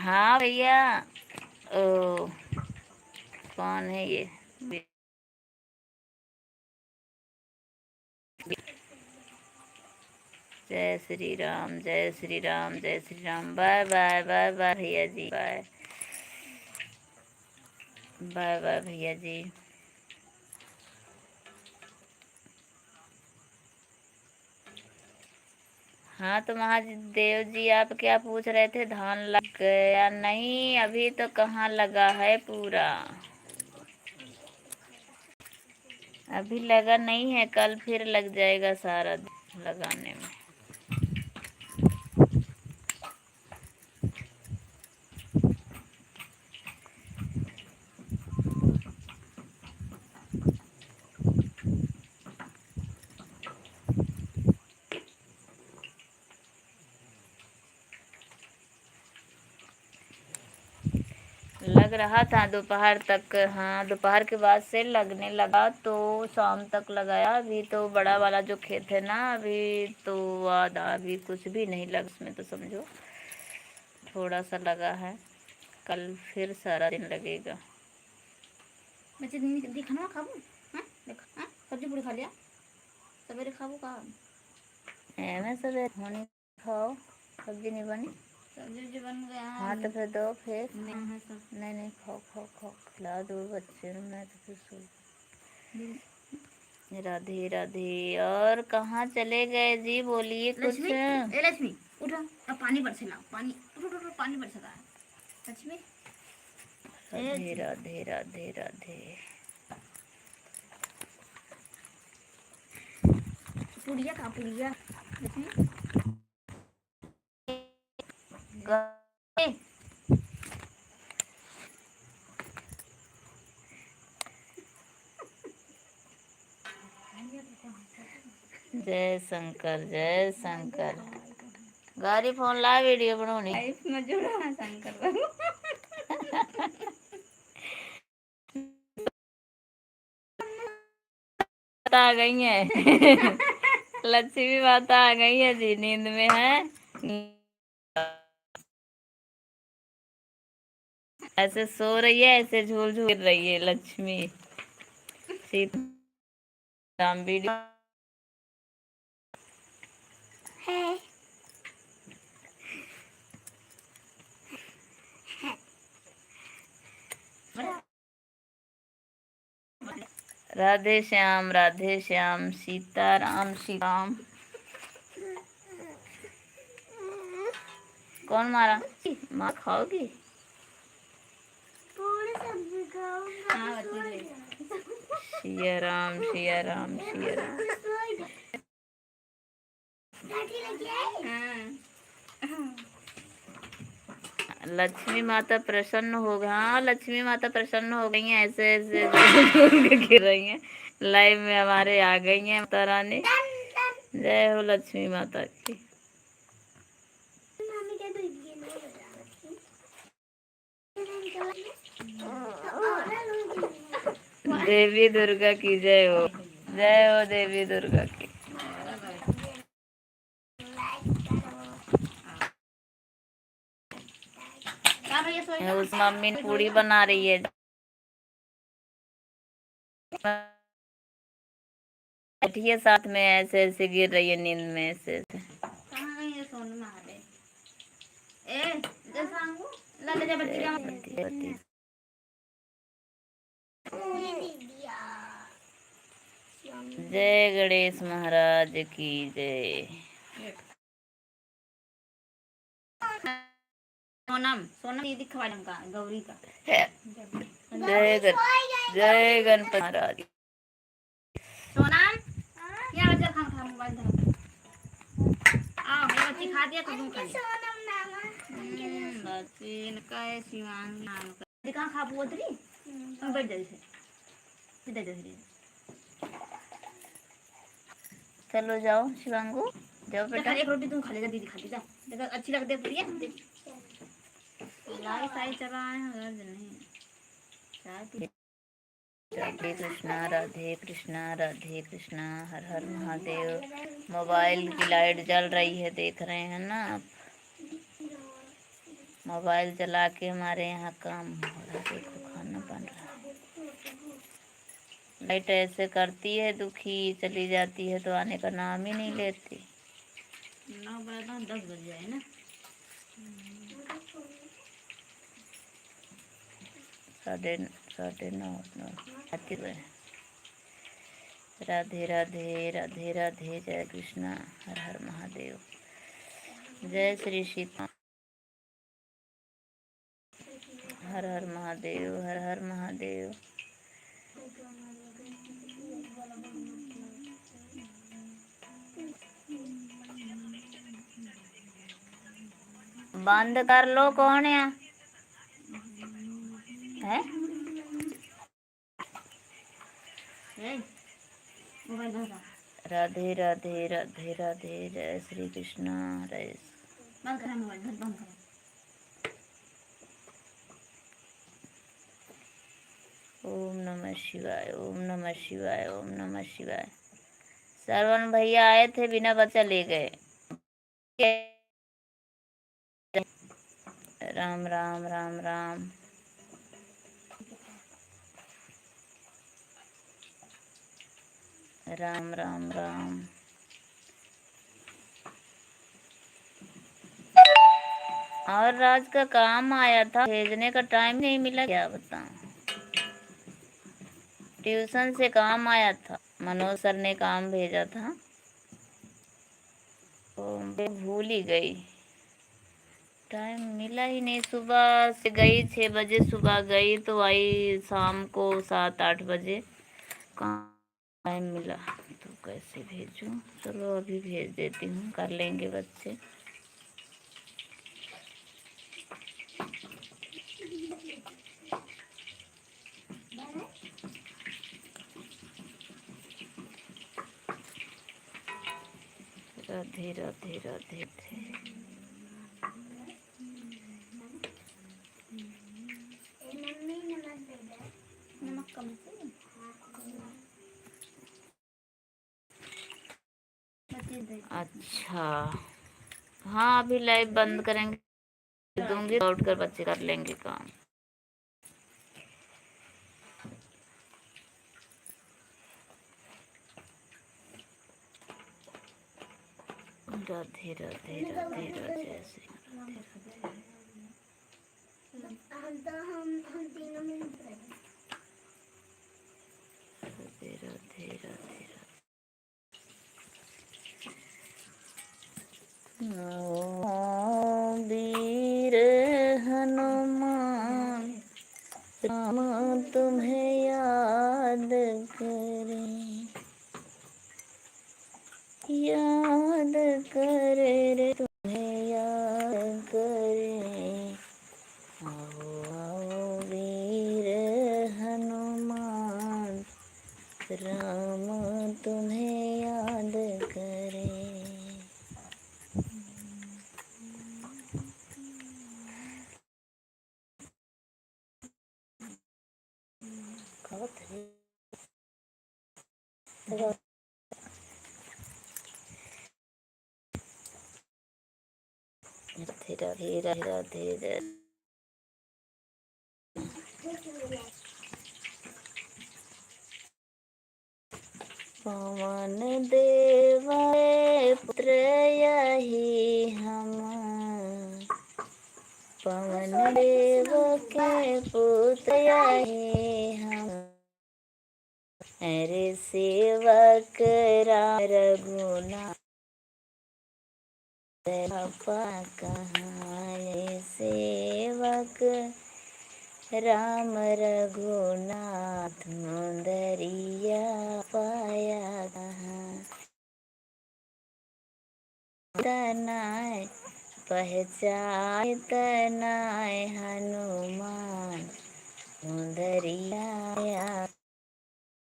हाँ भैया। ओ, कौन है ये? जय श्री राम जय श्री राम जय Shri Ram. Bye bye bye bye भैया जी, बाय बाय बाय भैया जी। हाँ तो महादेव जी, आप क्या पूछ रहे थे? धान लग गया? नहीं, अभी तो कहाँ लगा है पूरा, अभी लगा नहीं है, कल फिर लग जाएगा सारा लगाने में। लग रहा था दोपहर तक, हाँ दोपहर के बाद से लगने लगा तो शाम तक लगाया। अभी तो बड़ा वाला जो खेत है ना, अभी तो आधा, अभी कुछ भी नहीं लग उसमें, तो समझो थोड़ा सा लगा है। कल फिर सारा दिन लगेगा। खाना खाबू? सब्जी पूरी खा लिया? सवेरे खाबू का? मैं सवेरे होने खाओ, सब्जी नहीं बनी? सब्जी बन गया। हाँ तो फिर दो, फिर नहीं नहीं, खाओ खाओ खाओ, खिला दो बच्चे, मैं तो फिर सो। राधे राधे। और कहाँ चले गए जी? बोलिए कुछ। लक्ष्मी उठो, अब पानी बरसे लाओ, पानी उठो उठो, पानी बरस रहा है लक्ष्मी। राधे राधे राधे राधे। पुड़िया का पुड़िया जय शंकर जय शंकर। गाड़ी फोन ला वीडियो बनानी लाइफ में जुड़ा शंकर बाबू आ गई है लक्ष्मी माता आ गई है जी, नींद में है। ऐसे सो रही है, ऐसे झूल झूल रही है लक्ष्मी। सीताराम वीडियो है। राधे श्याम सीताराम सीताराम। कौन मारा? माँ खाओगी? हाँ सिया राम सिया राम सिया राम। लक्ष्मी माता प्रसन्न हो गई। हाँ लक्ष्मी माता प्रसन्न हो गई हैं, ऐसे ऐसे गिर रही हैं। लाइव में हमारे आ गई हैं माता रानी। जय हो लक्ष्मी माता की। देवी दुर्गा की जय हो। जय हो देवी दुर्गा की। उस मम्मी पूड़ी बना रही है। बैठिए साथ में, ऐसे ऐसे गिर रही है नींद में ऐसे ऐसे। कहाँ गई है सोनू महाराज? ए सांगू लले जा बच्ची जय गणेश महाराज की जय। सोनम दीदी खवाड़म का गौरी का जय गणपति महाराज। सोनम क्या बच्चा खा खा मोबाइल धर आओ ये बच्ची खा दिया तो तुम खा बच्ची इनका है शिवांग नाम का दिखा खा बोतरी तुम बैठ जा इसे सीधा जा चलो जाओ शिवांगू जाओ बेटा। एक रोटी तुम खा लेगा दीदी खाती जा देखो अच्छी लगती है प्रिया लाई साई चला है गर्ज नहीं चाय राधे कृष्णा हर हर महादेव। मोबाइल की लाइट जल रही है, देख रहे हैं ना आप। मोबाइल चला के हमारे यहाँ काम हो रहा है। देखो खाना बन रहा है। लाइट ऐसे करती है दुखी, चली जाती है तो आने का नाम ही नहीं लेती। 9 बजे 10 बज जाए ना। साढ़े नौ आती है। राधे राधे राधे राधे। जय कृष्णा हर हर महादेव। जय श्री सीता। हर हर महादेव हर हर महादेव। बंद कर लो, कौन है? राधे राधे राधे राधे। जय श्री कृष्णा। बंद करा मोबाइल बंद करा। ओम नमः शिवाय ओम नमः शिवाय ओम नमः शिवाय। श्रवण भैया आए थे, बिना बच्चा ले गए। राम राम राम राम। राम राम राम। और राज का काम आया था, भेजने का टाइम नहीं मिला, क्या बताऊं। ट्यूशन से काम आया था, मनोज सर ने काम भेजा था तो मैं भूल ही गई। टाइम मिला ही नहीं। सुबह से गई 6 बजे, सुबह गई तो आई शाम को 7-8 बजे। कहाँ टाइम मिला। तो कैसे भेजूं? चलो अभी भेज देती हूँ, कर लेंगे बच्चे। राधे राधे राधे राधे। नमक कम से अच्छा हाँ, अभी लाइव बंद करेंगे, दूंगी लौट कर बच्चे कर लेंगे काम। राधे राधे राधे राधे श्री राधे राधे राधे राधे। वीर हनुमान राम तुम्हें याद करें, याद करे रे तुम्हें याद करे। आओ आओ वीर हनुमान राम तुम्हें याद करे। राधे राधे राधे राधे। पवन देव पुत्र यही हम, पवन देव के पुत्र यही हम। अरे सेवक राम रघुनाथ पा कहाँ, सेवक राम रघुनाथ मुंदरिया पाया कहाँ। तनाय पहचान तनाय हनुमान मुंदरिया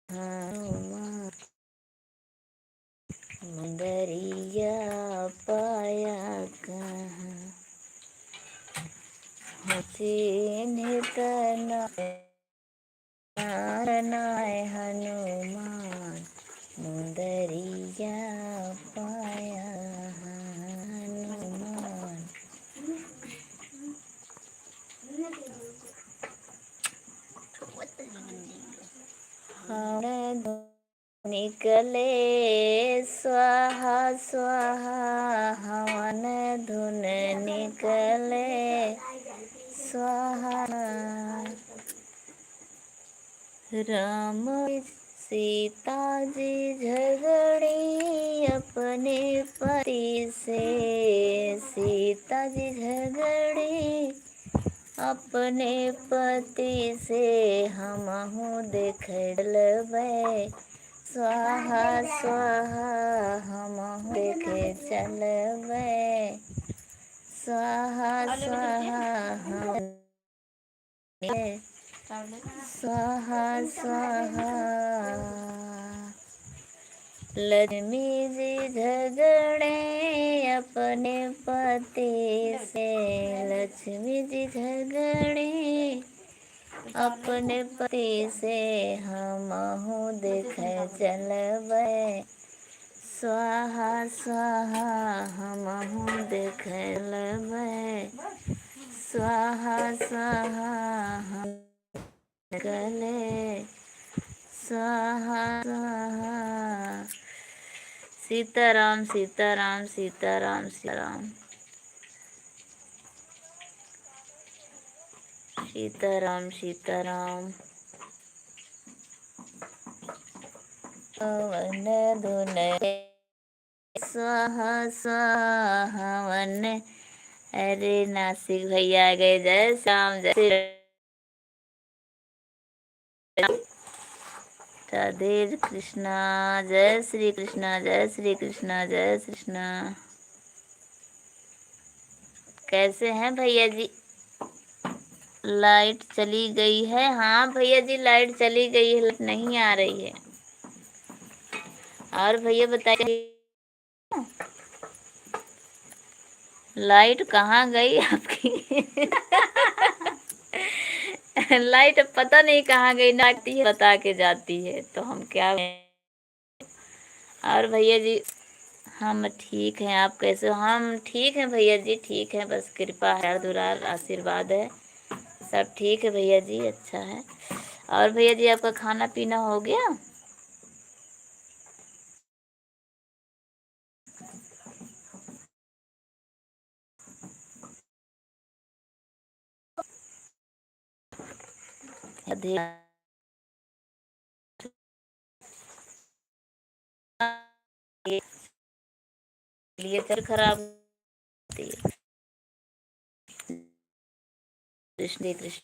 हनुमान मुंदरिया पाया कहाँ। चिन्हित नाय हनुमान मुंदरिया पाया हनुमान। हवन निकले स्वाहा स्वाहा, हवन धुन निकले स्वाहा। राम सीता जी झगड़ी अपने पति से, सीता जी झगड़ी अपने पति से। हमहु देख चलबै स्वाहा स्वाहा, हमहु देखे चलबै स्वाहा स्वाहा। स्वाहा स्वाहा। लक्ष्मी जी झगड़े अपने पति से, लक्ष्मी जी झगड़े अपने पति से। हमहु देखे चलबै स्वाहा स्वाहा, हमहु देखे चलबै स्वाहा स्वाहा। हम गले स्वाहा स्वाहा। सीताराम सीताराम सीताराम सीताराम सीताराम सीताराम। पवन धुन स्वाहा स्वाहा वन। अरे नासिक भैया आ गए, जय श्याम जय श्री राम। राधे कृष्णा। जय श्री कृष्णा, जय श्री कृष्णा, जय श्री कृष्णा। कैसे हैं भैया जी? लाइट चली गई है? हाँ भैया जी, लाइट चली गई है, लाइट नहीं आ रही है। और भैया बताइए, लाइट कहाँ गई आपकी? लाइट पता नहीं कहाँ गई, ना आती है बता के जाती है, तो हम क्या। और भैया जी, हम ठीक हैं, आप कैसे हो? हम ठीक हैं भैया जी, ठीक है, बस कृपा है, दुलार आशीर्वाद है, सब ठीक है भैया जी, अच्छा है। और भैया जी, आपका खाना पीना हो गया? लिए चल खराब होती है। कृष्ण कृष्ण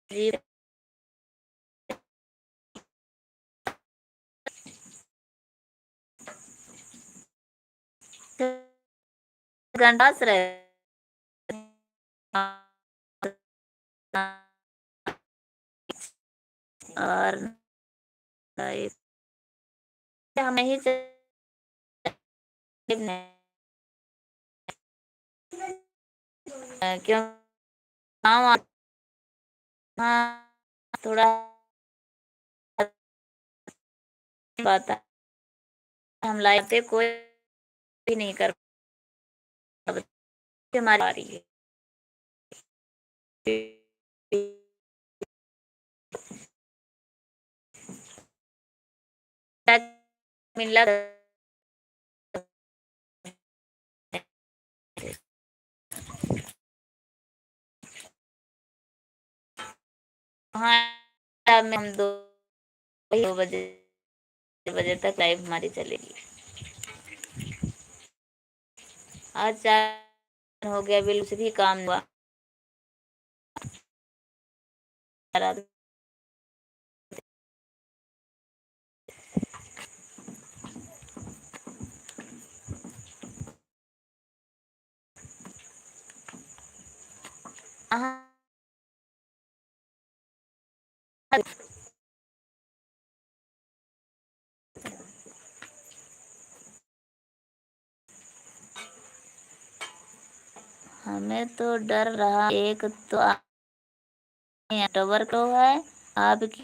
जी। घंटास रहे और हम नहीं क्यों? हाँ हाँ, थोड़ा बात है, हम लाइटे कोई भी नहीं कर हमारी आ रही है। मिला हाँ, में हम 2 बजे तक लाइव हमारी चलेगी। आज 4 हो गया, बिल से भी काम हुआ। हाँ, हमें तो डर रहा, एक तो टावर को है, आपकी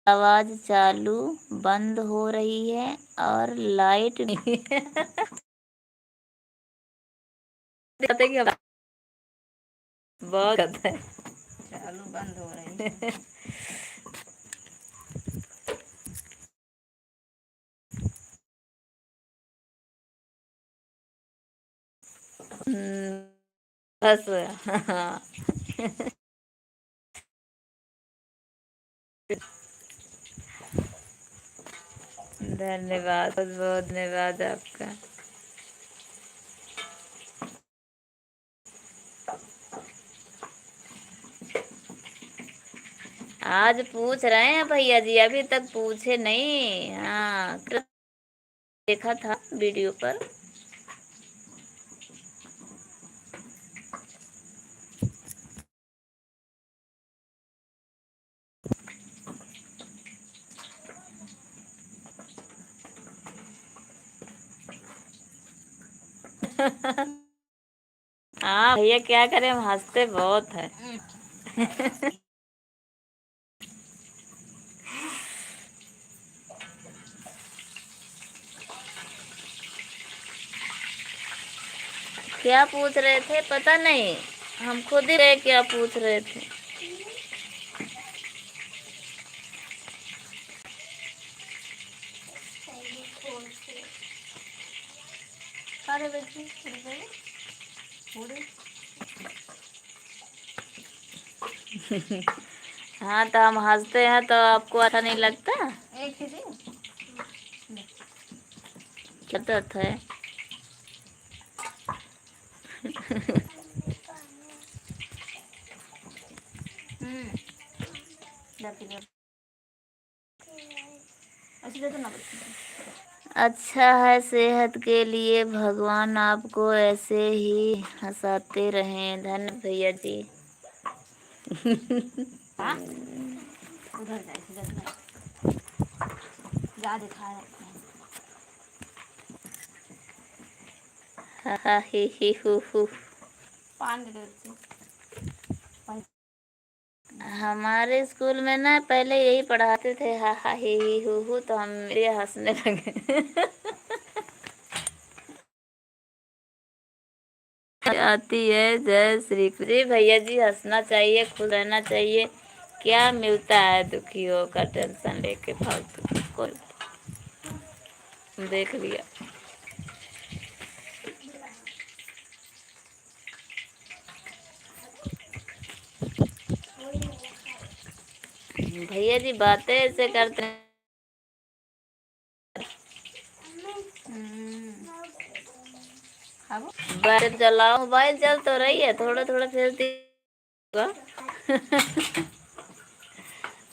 आवाज चालू बंद हो रही है और लाइट नहीं है। बहुत है, चालू बंद हो रही है। बस हाँ। धन्यवाद, बहुत बहुत धन्यवाद आपका। आज पूछ रहे हैं भैया जी, अभी तक पूछे नहीं। हाँ, देखा था वीडियो पर। हाँ भैया, क्या करें, हम हंसते बहुत है। क्या पूछ रहे थे पता नहीं, हम खुद ही रहे क्या पूछ रहे थे। अरे हाँ, तो हम हंसते हैं तो आपको अच्छा नहीं लगता? क्या बात है? बच्ची ने ऐसे दे दो ना बच्ची। अच्छा है सेहत के लिए, भगवान आपको ऐसे ही हंसाते रहें। धन्य भैया जी। हाँ उधर जाए इधर नहीं जा दिखाए हा हा ही हु। पान दे दो बच्ची। हमारे स्कूल में ना पहले यही पढ़ाते थे, हा हा ही हु, तो हम मेरे हंसने लगे। आती है जय श्री कृष्ण। जी भैया जी, हंसना चाहिए, खुश रहना चाहिए। क्या मिलता है दुखी होकर टेंशन लेके फालतू। कोई देख लिया। भैया जी बातें ऐसे करते हैं। बैटरी चलाओ, मोबाइल चल तो रही है, थोड़ा थोड़ा फिर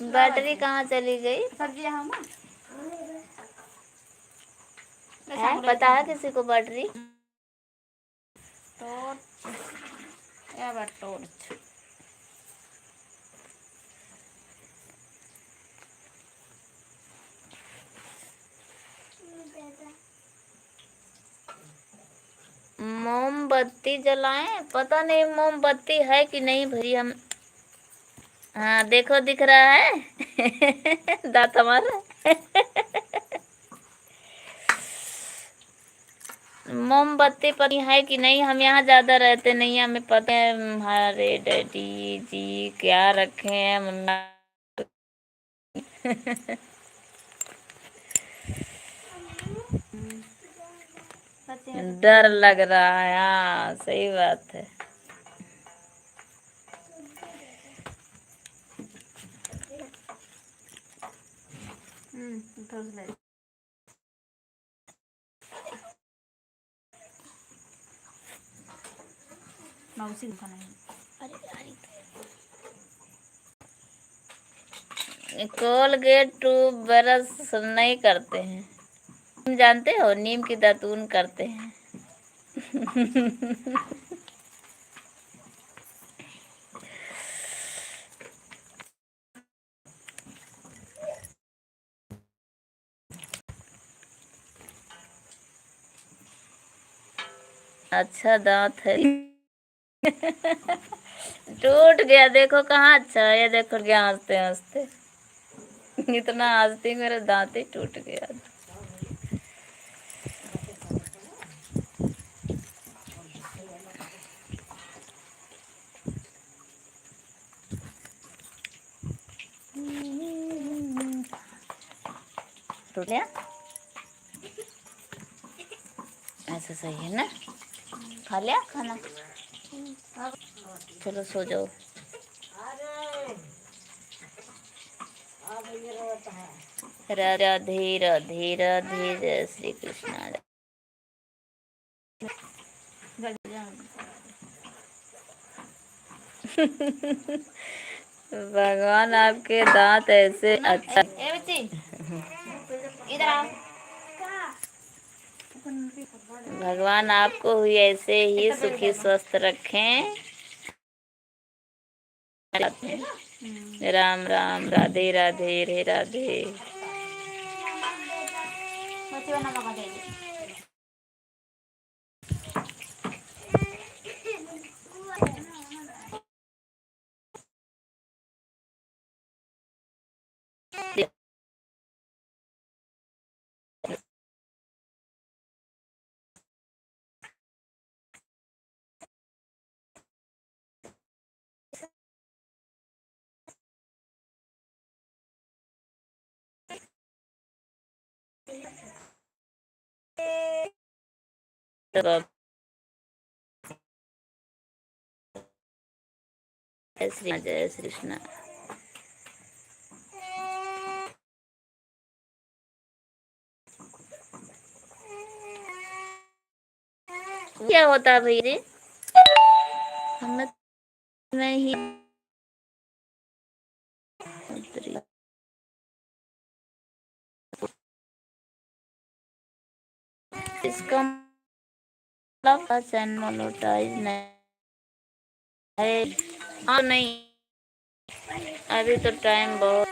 बैटरी कहाँ चली गई है? पता है किसी को बैटरी? मोमबत्ती जलाएं? पता नहीं मोमबत्ती है कि नहीं भरी हम। हाँ देखो दिख रहा है। दांत हमारा। मोमबत्ती पता है कि नहीं, हम यहाँ ज्यादा रहते नहीं, हमें पता है हमारे डैडी जी क्या रखे हैं मुन्ना। डर लग रहा है। हाँ सही बात है। मौसी का नहीं। कोलगेट टूथ ब्रश नहीं करते हैं। तुम जानते हो नीम की दातून करते हैं। अच्छा दांत है। टूट गया देखो कहाँ। अच्छा है ये देखो क्या हंसते हंसते। इतना हंसती मेरा दांत ही टूट गया। टूट गया। ऐसा सही है ना? खा लिया खाना? चलो सो जाओ। राधे राधे राधे, जय श्री कृष्ण। भगवान आपके दांत ऐसे अच्छा। ए बच्ची इधर आओ। भगवान आपको भी ऐसे ही सुखी स्वस्थ रखें। राम राम, राधे राधे, रे राधे। बच्ची बना मगा दे तो जय श्री कृष्ण। क्या होता है भैया जी? हमें नहीं इसका मतलब चैनल मोनेटाइज नहीं है। हाँ नहीं, अभी तो टाइम बहुत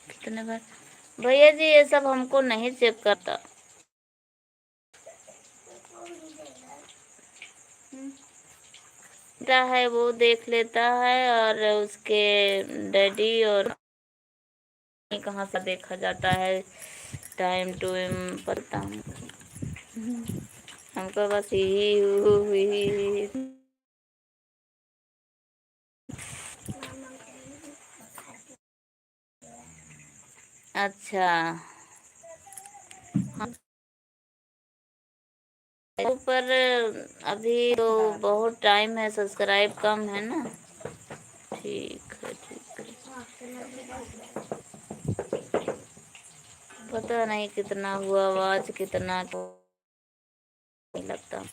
कितने बार भैया जी ये सब हमको नहीं चेक करता। है वो देख लेता है और उसके डैडी और कहाँ से देखा जाता है, टाइम टू पता हमको बस ही। अच्छा ऊपर अभी तो बहुत टाइम है, सब्सक्राइब कम है ना। ठीक है ठीक है, पता नहीं कितना हुआ, आवाज कितना तो नहीं लगता।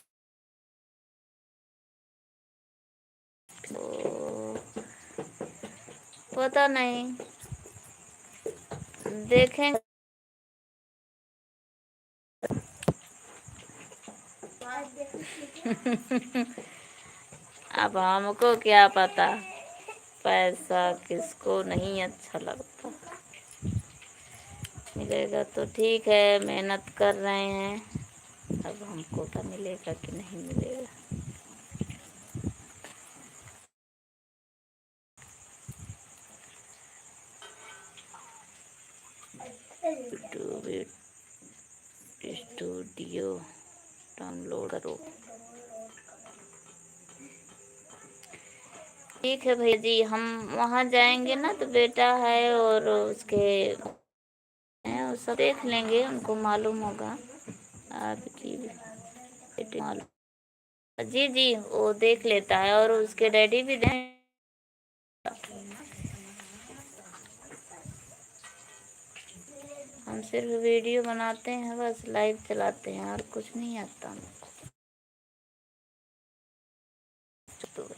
तो पता नहीं, देखेंगे। अब हमको क्या पता, पैसा किसको नहीं अच्छा लगता। मिलेगा तो ठीक है, मेहनत कर रहे हैं। अब हमको तो मिलेगा कि नहीं मिलेगा। स्टूडियो डाउनलोड करो। ठीक है भैया जी, हम वहाँ जाएंगे ना तो बेटा है और उसके हैं, वो सब देख लेंगे, उनको मालूम होगा। आपकी बेटी मालूम, जी जी वो देख लेता है और उसके डैडी भी देख। हम सिर्फ वीडियो बनाते हैं, बस लाइव चलाते हैं और कुछ नहीं आता हमको। तो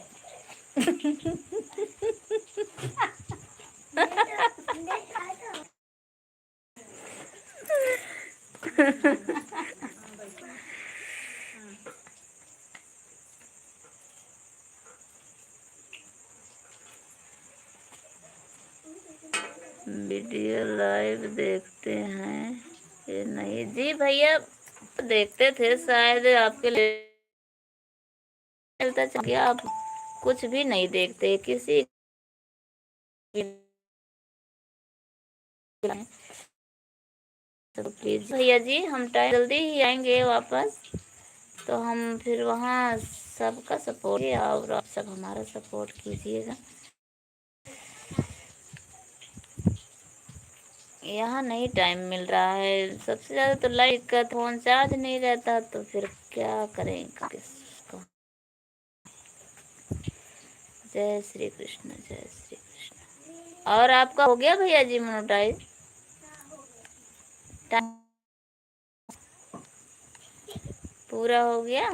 वीडियो लाइव देखते हैं ये नहीं जी भैया, देखते थे शायद आपके लिए मिलता चाहिए। आप कुछ भी नहीं देखते किसी। तो प्लीज भैया जी, हम टाइम जल्दी ही आएंगे वापस, तो हम फिर वहाँ सबका सपोर्ट और आप सब हमारा सपोर्ट कीजिएगा। यहाँ नहीं टाइम मिल रहा है, सबसे ज़्यादा तो लाइट का फोन चार्ज नहीं रहता, तो फिर क्या करेंगे किसको। जय श्री कृष्ण जय श्री कृष्ण। और आपका हो गया भैया जी मोनेटाइज? पूरा हो गया?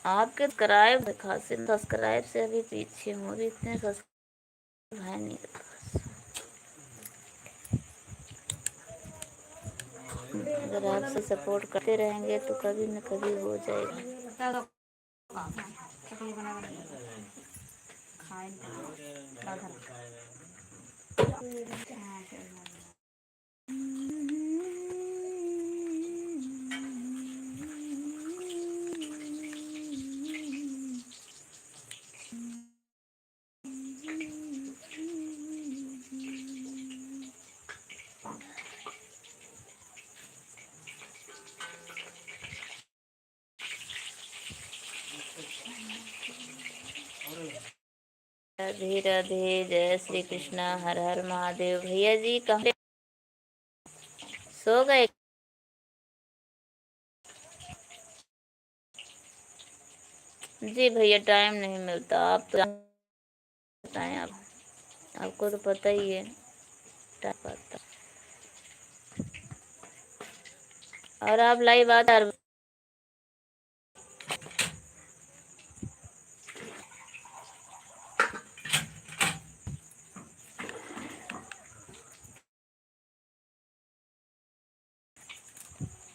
आपके सब्सक्राइब खासे सब्सक्राइब से अभी पीछे हूँ, अभी इतने सब्सक्राइब है नहीं। अगर आप से सपोर्ट करते रहेंगे तो कभी न कभी हो जाएगा। राधे राधे, जय श्री कृष्ण, हर हर महादेव। भैया जी कहाँ सो गए? जी भैया, टाइम नहीं मिलता, आप तो बताएं आप, आपको तो पता ही है टाइम पाता। और आप लाइव आते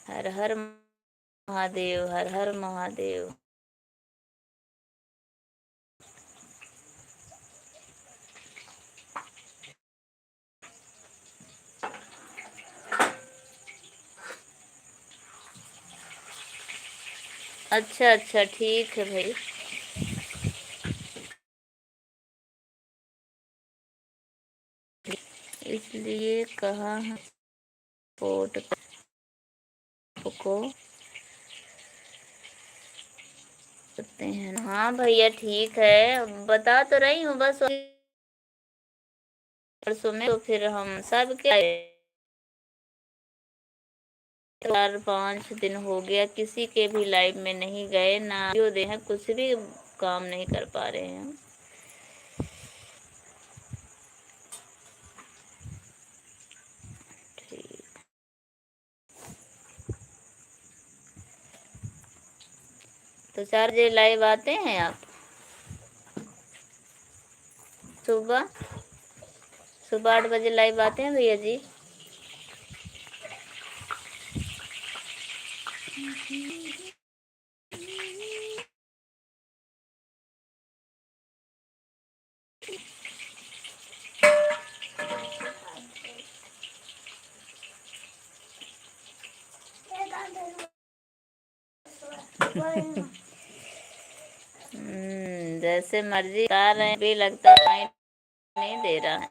हर हर महादेव, हर हर महादेव। अच्छा अच्छा, ठीक है भाई। इसलिए कहा हम सपोर्ट को सकते हैं। हाँ भैया ठीक है, बता तो रही हूँ, बस परसों में तो फिर हम सब क्या 4-5 दिन हो गया किसी के भी लाइव में नहीं गए, ना वीडियो दे हैं, कुछ भी काम नहीं कर पा रहे हैं हम। ठीक, तो 4 बजे लाइव आते हैं आप? सुबह सुबह 8 बजे लाइव आते हैं भैया जी? जैसे मर्जी बता रहे हैं, भी लगता है नहीं दे रहा है।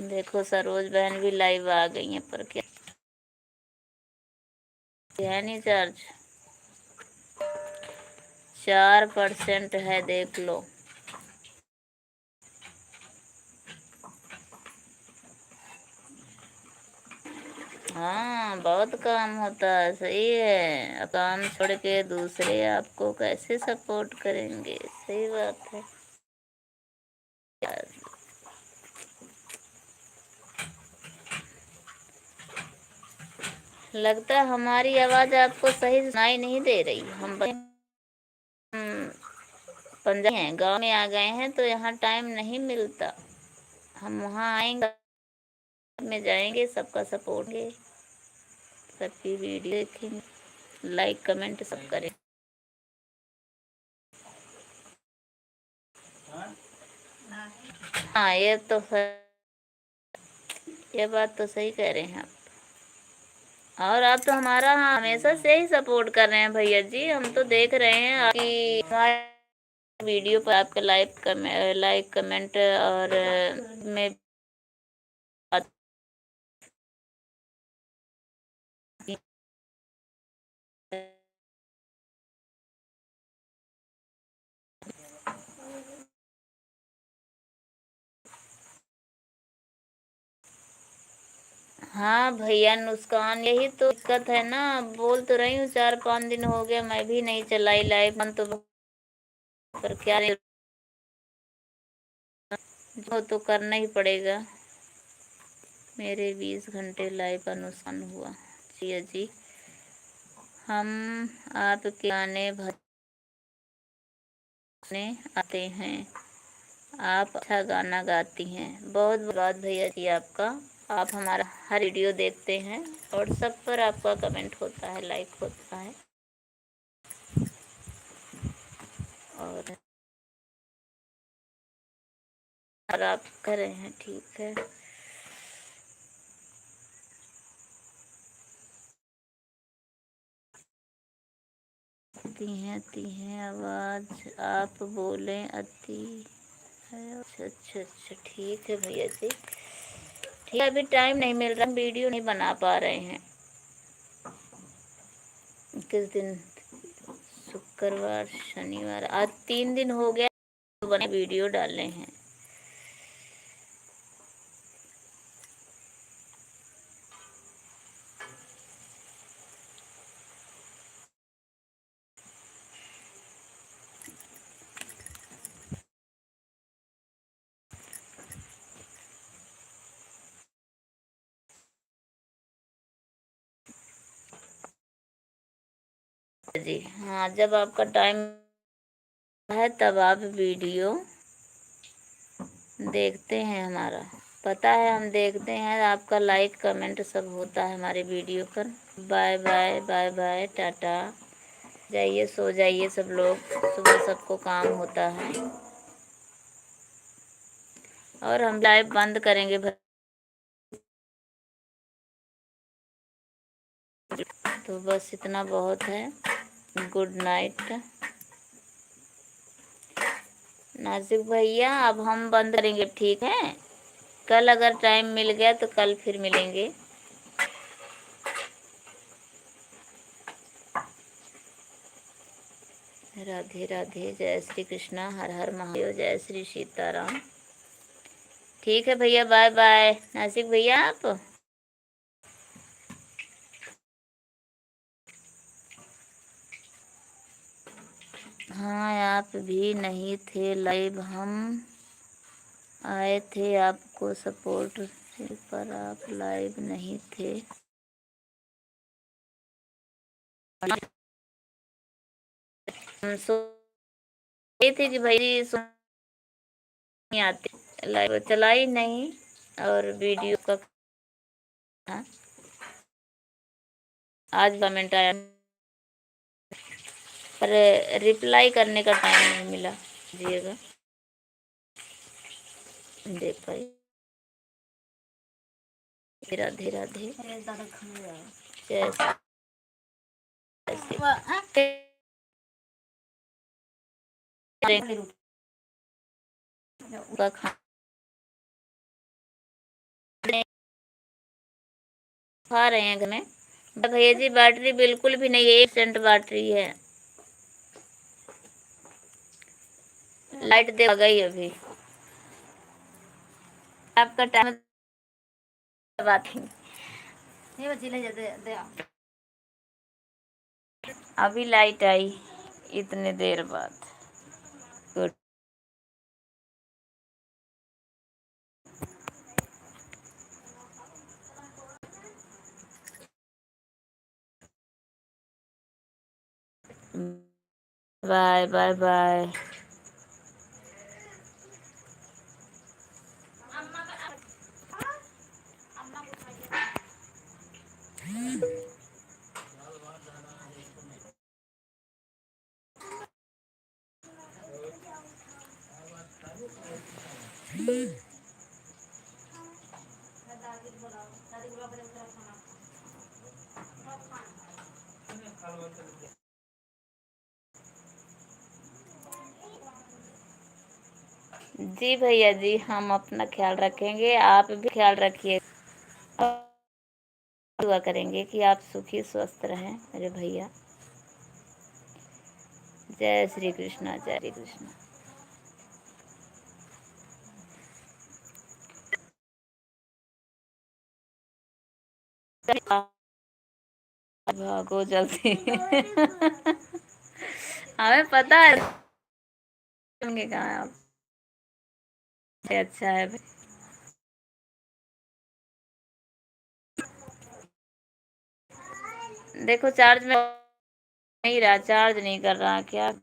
देखो सरोज बहन भी लाइव आ गई है, पर क्या है नहीं चार्ज, 4% है, देख लो। हाँ बहुत काम होता है, सही है, अब काम छोड़ के दूसरे आपको कैसे सपोर्ट करेंगे, सही बात है यार। लगता है हमारी आवाज आपको सही सुनाई नहीं दे रही। हम पंजाब हैं, गांव में आ गए हैं, तो यहाँ टाइम नहीं मिलता। हम वहाँ आएंगे, में जाएंगे, सबका सपोर्ट है, सबकी वीडियो देखेंगे, लाइक कमेंट सब करें। हाँ ये तो है, ये बात तो सही कह रहे हैं आप। और आप तो हमारा हाँ हमेशा से ही सपोर्ट कर रहे हैं भैया जी, हम तो देख रहे हैं आपकी वीडियो पर आपका लाइक कमेंट और में हाँ भैया नुकसान यही तो दिक्कत है ना, बोल तो रही हूँ 4-5 दिन हो गया मैं भी नहीं चलाई लाइव, मन तो पर क्या जो तो करना ही पड़ेगा। मेरे 20 घंटे लाइव का नुकसान हुआ। जी जी, हम आपके गाने भजने आते हैं, आप अच्छा गाना गाती हैं। बहुत बहुत भैया जी आपका, आप हमारा हर वीडियो देखते हैं और सब पर आपका कमेंट होता है, लाइक होता है, और आप कर रहे हैं, ठीक है। आती हैं आवाज, आप बोले आती है। अच्छा अच्छा अच्छा, ठीक है भैया जी, ठीक है। अभी टाइम नहीं मिल रहा, वीडियो नहीं बना पा रहे हैं। किस दिन? शुक्रवार शनिवार, आज 3 दिन हो गया तो बने वीडियो डाले हैं। जी हाँ, जब आपका टाइम है तब आप वीडियो देखते हैं। हमारा पता है, हम देखते हैं, आपका लाइक कमेंट सब होता है हमारे वीडियो पर। Bye bye bye bye, tata. जाइए सो जाइए सब लोग, सुबह सबको काम होता है। और हम लाइव बंद करेंगे तो बस इतना बहुत है। गुड नाइट नासिक भैया, अब हम बंद करेंगे, ठीक है। कल अगर टाइम मिल गया तो कल फिर मिलेंगे। राधे राधे, जय श्री कृष्णा, हर हर महादेव, जय श्री सीताराम। ठीक है भैया, बाय बाय। नासिक भैया आप हाँ, आप भी नहीं थे लाइव, हम आए थे आपको सपोर्ट, पर आप लाइव नहीं थे। हम सोचे थे कि भाई नहीं आते, लाइव चलाई नहीं। और वीडियो का आज कमेंट आया पर रिप्लाई करने का टाइम नहीं मिला। दीजिएगा, देख पाई। राधे राधे, जय खा रहे हैं घर में। भैया जी बैटरी बिल्कुल भी नहीं है, 1% बैटरी है। लाइट दे गई अभी। आपका टाइम बात अभी लाइट आई इतने देर बाद। Goodbye bye bye. जी भैया जी, हम अपना ख्याल रखेंगे, आप भी ख्याल रखिए। दुआ करेंगे कि आप सुखी स्वस्थ रहें मेरे भैया। जय श्री कृष्णा, जय श्री कृष्णा। भागो जल्दी। हमें पता है होंगे कहाँ है आप। अच्छा है भाई। देखो चार्ज में नहीं रहा, चार्ज नहीं कर रहा क्या।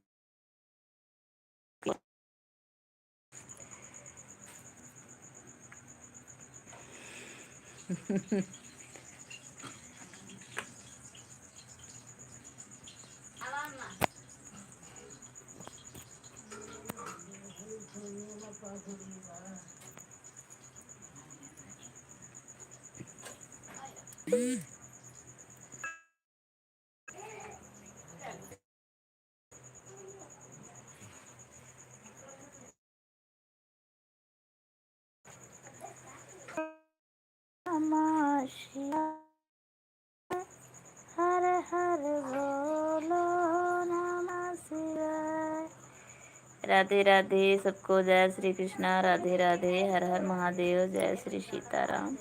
हर हर बोलो नमः शिवाय। राधे राधे सबको, जय श्री कृष्णा, राधे राधे, हर हर महादेव, जय श्री सीताराम।